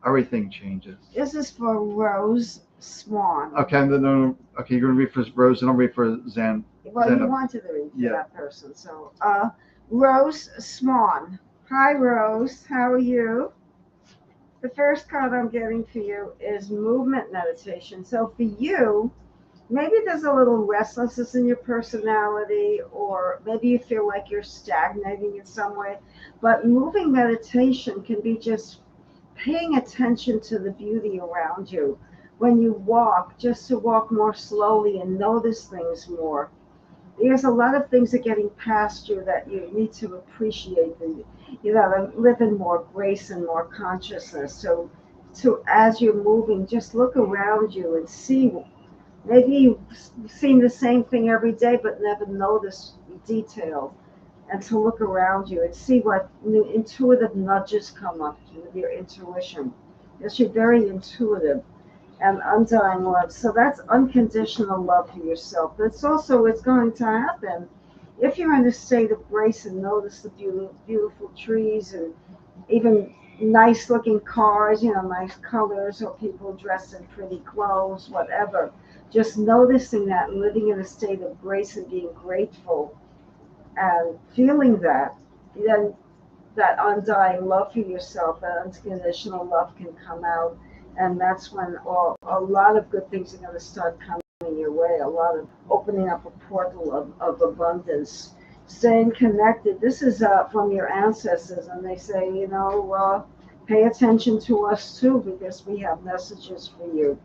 A: everything changes.
B: This is for Rose Swan.
A: Okay, okay, you're gonna read for Rose and I'll read for
B: Well, you
A: Zenab.
B: wanted to read for
A: Yeah.
B: that person. So, Rose Swan. Hi, Rose. How are you? The first card I'm getting for you is movement meditation. So, for you, maybe there's a little restlessness in your personality, or maybe you feel like you're stagnating in some way. But moving meditation can be just paying attention to the beauty around you. When you walk, just to walk more slowly and notice things more. There's a lot of things that are getting past you that you need to appreciate. And you know, to live in more grace and more consciousness. So, as you're moving, just look around you and see. Maybe you've seen the same thing every day, but never noticed detail. And to look around you and see what new intuitive nudges come up with your intuition. Because you're very intuitive and undying love. So that's unconditional love for yourself. But it's also it's going to happen if you're in a state of grace and notice the beautiful trees and even nice looking cars, you know, nice colors or people dressed in pretty clothes, whatever. just noticing that and living in a state of grace and being grateful and feeling that, then that undying love for yourself, that unconditional love can come out. And that's when a lot of good things are going to start coming your way, a lot of opening up a portal of abundance. Staying connected. This is from your ancestors, and they say, pay attention to us too, because we have messages for you.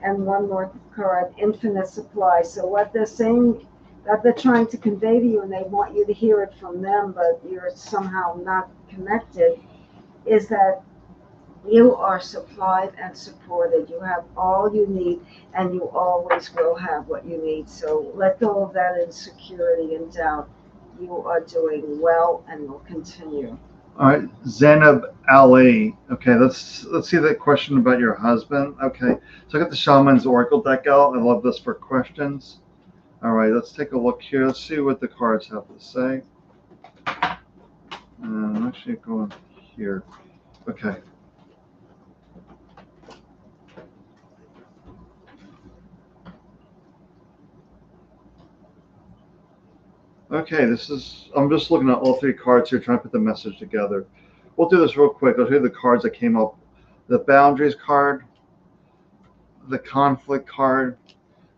B: And one more card, infinite supply. So what they're saying, that they're trying to convey to you, and they want you to hear it from them, but you're somehow not connected, is that you are supplied and supported. You have all you need, and you always will have what you need. So let go of that insecurity and doubt. You are doing well and will continue.
A: All right, Zainab Ali. Okay, let's see that question about your husband. Okay, so I got the Shaman's Oracle deck out. I love this for questions. All right, let's take a look here. Let's see what the cards have to say. I'm actually going here. Okay. Okay, I'm just looking at all three cards here, trying to put the message together. We'll do this real quick. I'll show you the cards that came up. The boundaries card, the conflict card,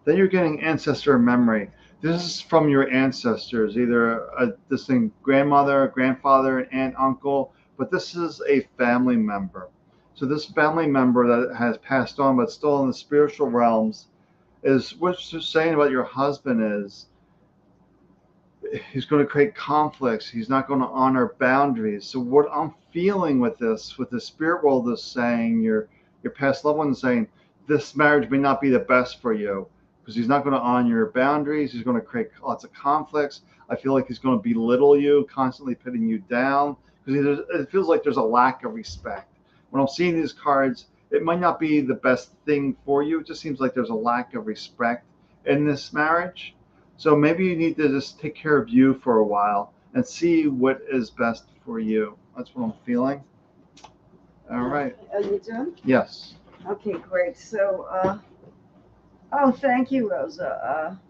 A: then you're getting ancestor memory. This is from your ancestors, either a distant grandmother, grandfather, an aunt, uncle, but this is a family member. So this family member that has passed on but still in the spiritual realms is what you're saying about your husband is he's going to create conflicts. He's not going to honor boundaries. So what I'm feeling with the spirit world is saying, your past loved one is saying, this marriage may not be the best for you because he's not going to honor your boundaries. He's going to create lots of conflicts. I feel like he's going to belittle you, constantly putting you down because it feels like there's a lack of respect. When I'm seeing these cards, it might not be the best thing for you. It just seems like there's a lack of respect in this marriage. So maybe you need to just take care of you for a while and see what is best for you. That's what I'm feeling. All right.
B: Are you done?
A: Yes.
B: Okay, great. So, oh, thank you, Rosa.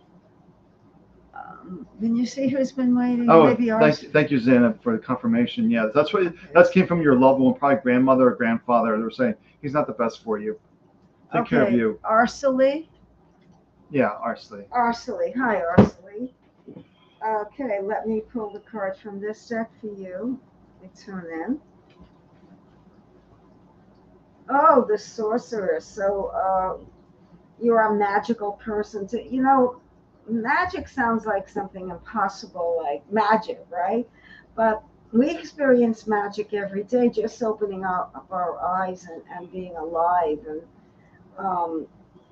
B: Can you see who's been waiting?
A: Oh,
B: Maybe ours.
A: thank you, Zainab, for the confirmation. Yeah, that came from your loved one, probably grandmother or grandfather. They were saying he's not the best for you. Take care of you.
B: Arcely.
A: Yeah, Arcely.
B: Arcely. Hi, Arcely. Okay, let me pull the card from this deck for you. Let me tune in. Oh, the sorceress. So, you're a magical person. Magic sounds like something impossible, like magic, right? But we experience magic every day, just opening up our eyes and being alive. And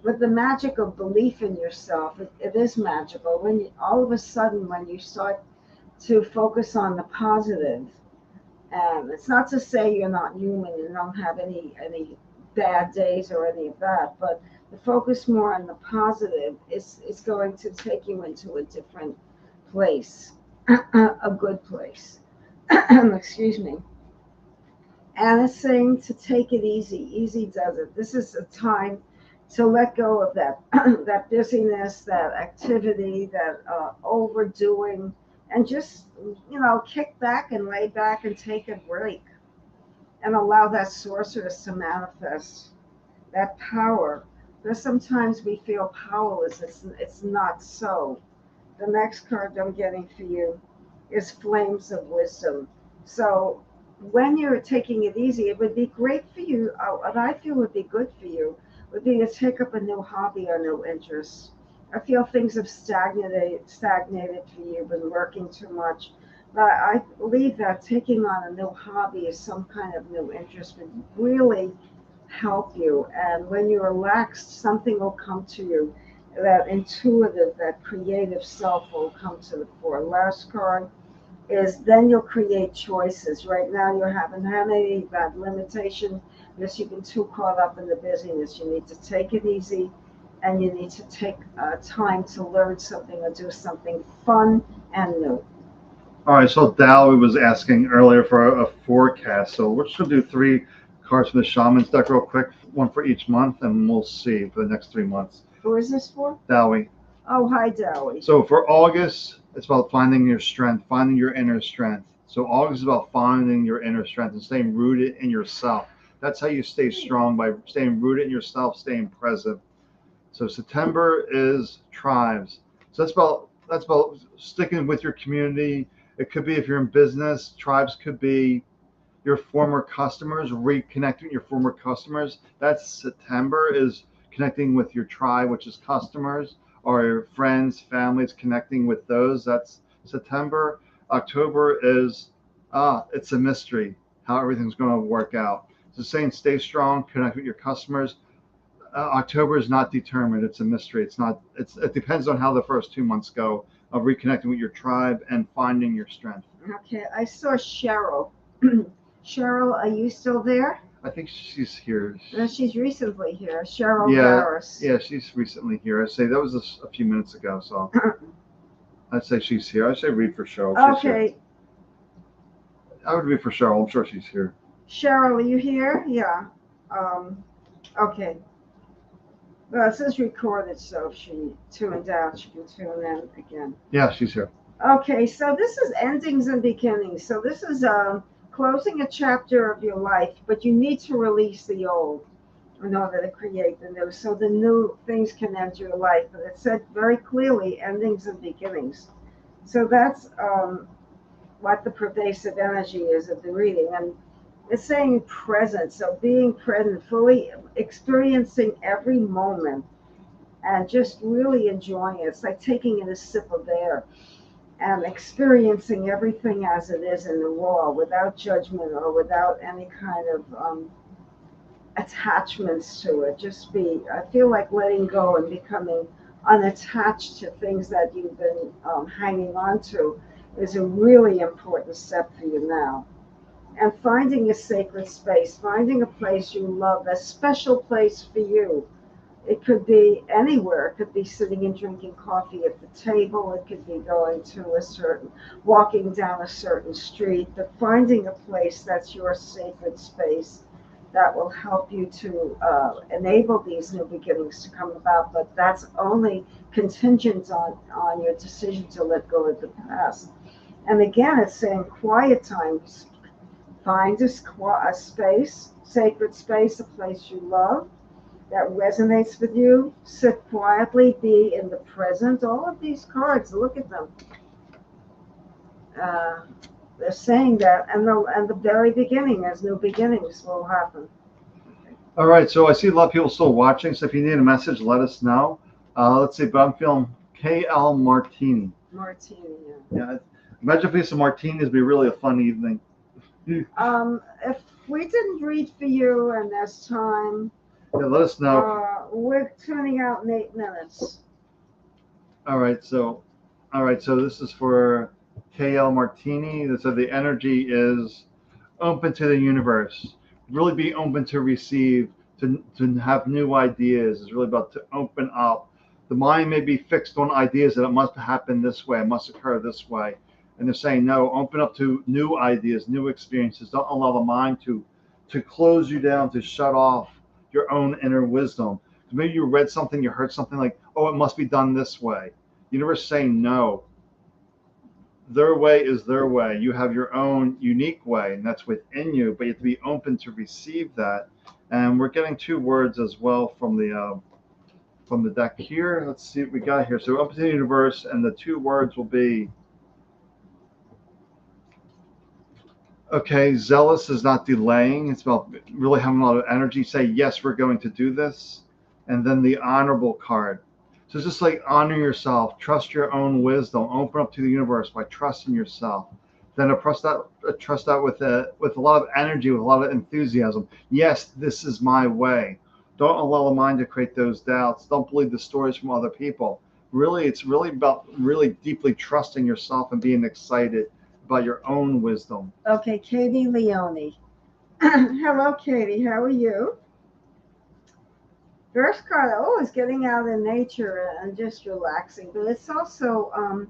B: with the magic of belief in yourself, it is magical. All of a sudden, when you start to focus on the positive, and it's not to say you're not human and don't have any bad days or any of that, but the focus more on the positive is going to take you into a different place, a good place. Excuse me. And it's saying to take it easy. Easy does it. This is a time to let go of that that busyness, that activity, that overdoing, and just kick back and lay back and take a break and allow that sorceress to manifest that power. Because sometimes we feel powerless. It's not so. The next card I'm getting for you is Flames of Wisdom. So when you're taking it easy, it would be great for you. What I feel would be good for you would be to take up a new hobby or new interest. I feel things have stagnated for you, been working too much. But I believe that taking on a new hobby is some kind of new interest would really help you. And when you're relaxed, something will come to you. That intuitive, that creative self will come to the fore. Last card is then you'll create choices. Right now you haven't had any that limitation because you've been too caught up in the busyness. You need to take it easy and you need to take time to learn something or do something fun and new.
A: All right, so Dal was asking earlier for a forecast. So we're just going to do three cards from the Shaman's deck real quick, one for each month, and we'll see for the next 3 months.
B: Who is this for?
A: Dowie.
B: Oh, hi, Dowie.
A: So for August, it's about finding your strength, finding your inner strength. So August is about finding your inner strength and staying rooted in yourself. That's how you stay strong, by staying rooted in yourself, staying present. So September is tribes. So that's about sticking with your community. It could be if you're in business, tribes could be your former customers, reconnecting with your former customers. That's September is connecting with your tribe, which is customers or your friends, families, connecting with those. That's September. October is it's a mystery how everything's going to work out. So saying stay strong, connect with your customers. October is not determined. It's a mystery. It's not. It depends on how the first 2 months go of reconnecting with your tribe and finding your strength.
B: Okay, I saw Cheryl. Cheryl, are you still there?
A: I think she's here.
B: No, she's recently here. Cheryl
A: Yeah,
B: Garris.
A: yeah, she's recently here. I'd say that was a few minutes ago, so I'd say she's here. I'd say read for Cheryl. She's here.
B: Okay,
A: I would read for Cheryl. I'm sure she's here.
B: Cheryl, are you here? Yeah. Um, okay. Well, this is recorded, so if she tuned out, she can tune in again.
A: Yeah, she's here.
B: Okay, so this is endings and beginnings. So this is closing a chapter of your life, but you need to release the old in order to create the new, so the new things can enter your life. But it said very clearly endings and beginnings. So that's what the pervasive energy is of the reading. And it's saying present, so being present, fully experiencing every moment and just really enjoying it. It's like taking in a sip of air and experiencing everything as it is in the raw, without judgment or without any kind of attachments to it. Just be, I feel like letting go and becoming unattached to things that you've been hanging on to is a really important step for you now. And finding a sacred space, finding a place you love, a special place for you. It could be anywhere. It could be sitting and drinking coffee at the table. It could be going to a certain, walking down a certain street, but finding a place that's your sacred space that will help you to enable these new beginnings to come about. But that's only contingent on your decision to let go of the past. And again, it's saying quiet times. Find a space, sacred space, a place you love that resonates with you. Sit quietly, be in the present. All of these cards, look at them. Uh, they're saying that, and the very beginning, as new beginnings will happen.
A: All right, so I see a lot of people still watching. So if you need a message, let us know. Let's see, but I'm feeling KL Martini.
B: Martini.
A: Yeah, imagine if we had some martinis. It'd be really a fun evening.
B: If we didn't read for you and there's time,
A: Yeah, let us know.
B: we're tuning out in 8 minutes.
A: All right, so this is for KL Martini. So the energy is open to the universe. Really be open to receive, to have new ideas. It's really about to open up. The mind may be fixed on ideas that it must happen this way, it must occur this way. And they're saying, no, open up to new ideas, new experiences. Don't allow the mind to close you down, to shut off your own inner wisdom. Maybe you read something, you heard something like, oh, it must be done this way. The universe saying no. Their way is their way. You have your own unique way, and that's within you, but you have to be open to receive that. And we're getting two words as well from the deck here. Let's see what we got here. So open to the universe, and the two words will be, okay, zealous is not delaying. It's about really having a lot of energy. Say, yes, we're going to do this. And then the honorable card. So it's just like honor yourself, trust your own wisdom, open up to the universe by trusting yourself. Then trust that with a lot of energy, with a lot of enthusiasm. Yes, this is my way. Don't allow the mind to create those doubts. Don't believe the stories from other people. Really, it's really about really deeply trusting yourself and being excited about your own wisdom.
B: Okay, Katie Leone. Hello, Katie. How are you? First card, is getting out in nature and just relaxing, but it's also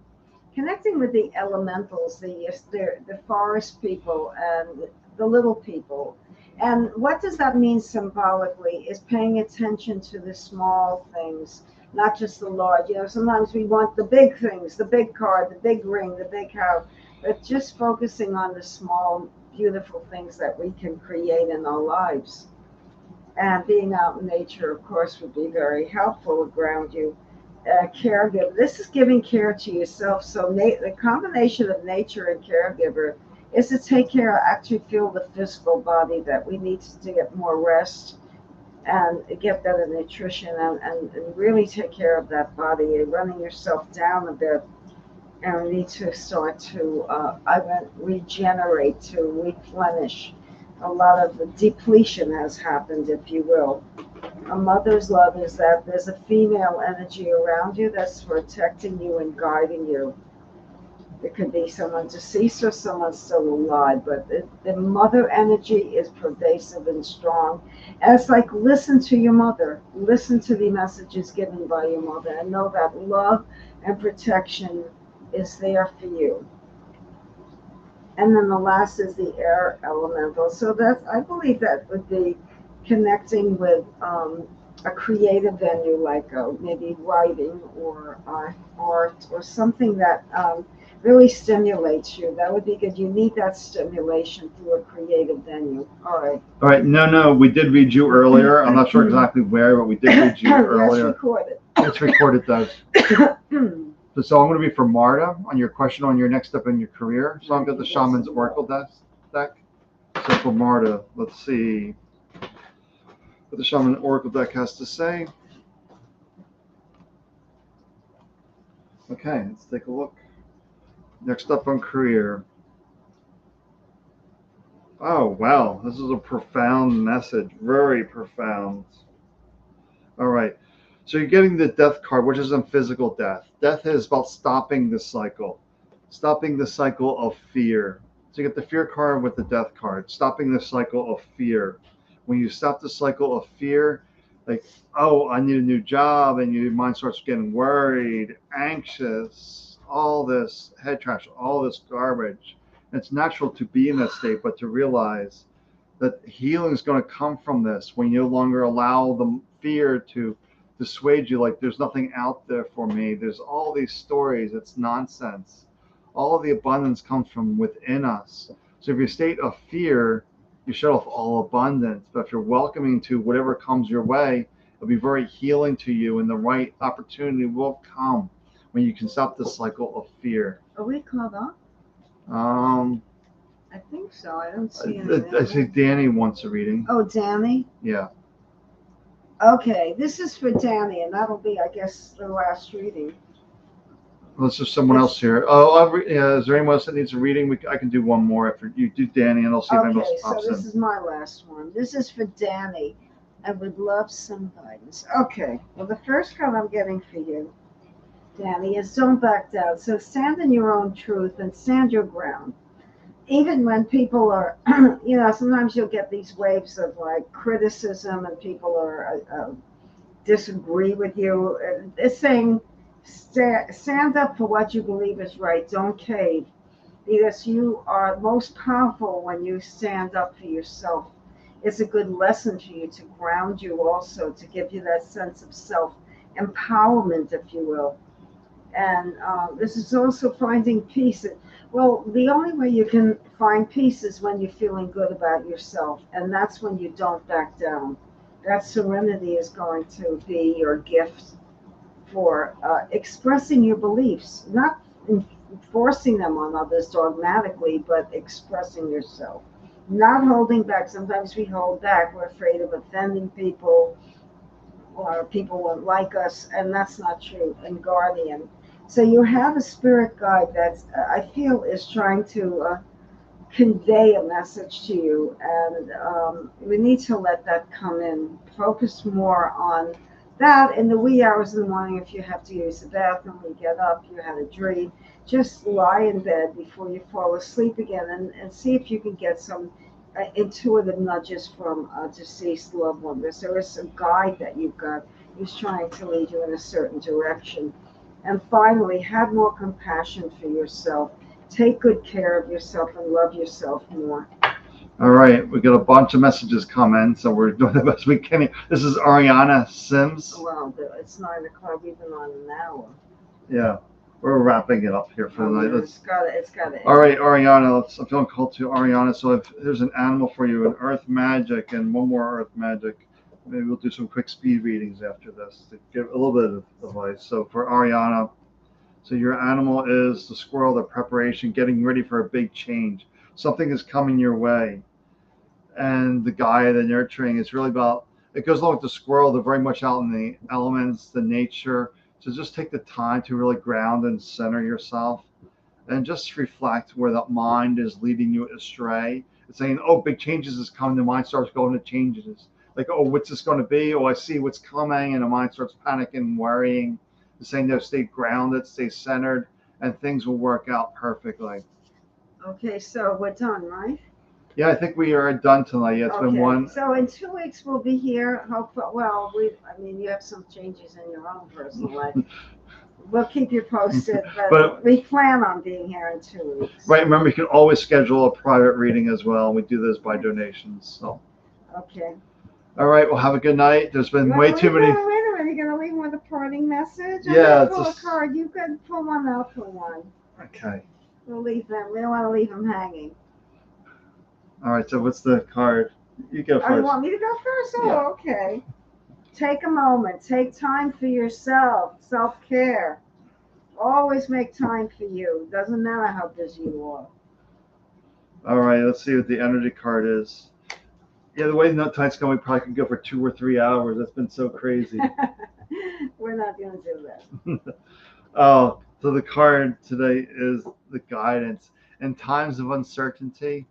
B: connecting with the elementals, the forest people and the little people. And what does that mean symbolically is paying attention to the small things, not just the large. Sometimes we want the big things, the big car, the big ring, the big house, but just focusing on the small, beautiful things that we can create in our lives. And being out in nature, of course, would be very helpful to ground you. Caregiver. This is giving care to yourself. So the combination of nature and caregiver is to take care of, actually feel the physical body that we need to get more rest and get better nutrition and really take care of that body. You're running yourself down a bit and we need to start to regenerate, to replenish. A lot of the depletion has happened, if you will. A mother's love is that there's a female energy around you that's protecting you and guiding you. It could be someone deceased or someone still alive, but the mother energy is pervasive and strong. And it's like, listen to your mother, listen to the messages given by your mother, and know that love and protection is there for you. And then the last is the air elemental. So that, I believe that would be connecting with a creative venue, like maybe writing or art or something that really stimulates you. That would be good. You need that stimulation through a creative venue. All right.
A: All right. No, no, we did read you earlier. I'm not sure exactly where, but we did read you earlier.
B: Yes, recorded.
A: It's recorded, though. So I'm going to be for Marta on your question on your next step in your career. So I've got the Shaman's Oracle deck. So for Marta, let's see what the Shaman Oracle deck has to say. Okay, let's take a look. Next up on career. Oh, wow. This is a profound message. Very profound. All right. So you're getting the death card, which is in physical death. Death is about stopping the cycle of fear. So you get the fear card with the death card, stopping the cycle of fear. When you stop the cycle of fear, like, oh, I need a new job, and your mind starts getting worried, anxious, all this head trash, all this garbage. And it's natural to be in that state, but to realize that healing is going to come from this when you no longer allow the fear to dissuade you, like there's nothing out there for me. There's all these stories. It's nonsense. All of the abundance comes from within us. So if you're in a state of fear, you shut off all abundance. But if you're welcoming to whatever comes your way, it'll be very healing to you, and the right opportunity will come when you can stop the cycle of fear.
B: Are we caught up? I think so. I don't see anything.
A: I see Danny wants a reading.
B: Oh, Danny?
A: Yeah.
B: Okay, this is for Danny, and that'll be, I guess, the last reading.
A: Let's just someone else here. Oh, is there anyone else that needs a reading? I can do one more after you do Danny, and I'll see if anyone else pops in.
B: Okay, so this is my last one. This is for Danny. I would love some guidance. Okay, well, the first card I'm getting for you, Danny, is don't back down. So stand in your own truth and stand your ground. Even when people are, sometimes you'll get these waves of like criticism and people are disagree with you. It's saying stand up for what you believe is right. Don't cave, because you are most powerful when you stand up for yourself. It's a good lesson for you to ground you also, to give you that sense of self empowerment, if you will. And this is also finding peace. Well, the only way you can find peace is when you're feeling good about yourself, and that's when you don't back down. That serenity is going to be your gift for expressing your beliefs, not forcing them on others dogmatically, but expressing yourself, not holding back. Sometimes we hold back. We're afraid of offending people, or people won't like us, and that's not true. And guardian. So you have a spirit guide that I feel is trying to convey a message to you, and we need to let that come in. Focus more on that in the wee hours of the morning. If you have to use the bathroom, you get up, you had a dream, just lie in bed before you fall asleep again, and see if you can get some intuitive nudges from a deceased loved one. There is a guide that you've got who's trying to lead you in a certain direction. And finally, have more compassion for yourself. Take good care of yourself and love yourself more.
A: All right, we got a bunch of messages coming, so we're doing the best we can. This is Ariana Sims.
B: Well, it's 9 o'clock. We've been on an hour.
A: Yeah, we're wrapping it up here for the
B: Oh,
A: night.
B: yeah, it's gotta
A: All
B: end.
A: right, Ariana. I'm feeling called to Ariana. So if there's an animal for you, an earth magic, and one more earth magic, maybe we'll do some quick speed readings after this to give a little bit of advice. So for Ariana, so your animal is the squirrel, the preparation, getting ready for a big change. Something is coming your way. And the guy, the nurturing, is really about, it goes along with the squirrel. They're very much out in the elements, the nature. So just take the time to really ground and center yourself and just reflect where that mind is leading you astray. It's saying, oh, big changes is coming. The mind starts going to changes. Like, oh, what's this going to be? Oh, I see what's coming. And the mind starts panicking and worrying. It's saying, no, stay grounded, stay centered, and things will work out perfectly.
B: Okay, so we're done, right?
A: Yeah, I think we are done tonight. Yeah, it's been
B: Okay,
A: one.
B: so in 2 weeks we'll be here. Well, I mean, you have some changes in your own personal life. We'll keep you posted, but
A: But
B: we plan on being here in 2 weeks.
A: right, remember you can always schedule a private reading as well. We do this by donations. So,
B: Okay.
A: all right, well, have a good night. There's been way too many.
B: Wait a minute, you're gonna leave him with a parting message? I'm
A: Yeah,
B: gonna
A: it's
B: pull a
A: just
B: card. You could pull one out for one.
A: okay.
B: We'll leave them. We don't want to leave them hanging.
A: All right, so what's the card? You go
B: Oh, you
A: first.
B: want me to go first? Oh,
A: Yeah.
B: okay. Take a moment. Take time for yourself. Self-care. Always make time for you. Doesn't matter how busy you are.
A: All right, let's see what the energy card is. Yeah, the way the tonight's going, we probably could go for 2 or 3 hours. That's been so crazy.
B: We're not gonna do that.
A: Oh, so the card today is the guidance. In times of uncertainty,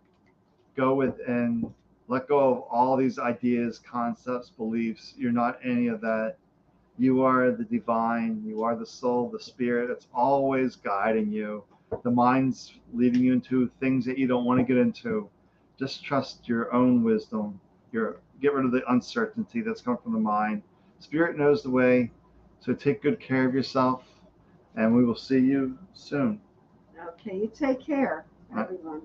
A: go within, let go of all these ideas, concepts, beliefs. You're not any of that. You are the divine, you are the soul, the spirit. It's always guiding you. The mind's leading you into things that you don't want to get into. Just trust your own wisdom. Get rid of the uncertainty that's coming from the mind. Spirit knows the way. So take good care of yourself, and we will see you soon.
B: Okay, you take care, everyone.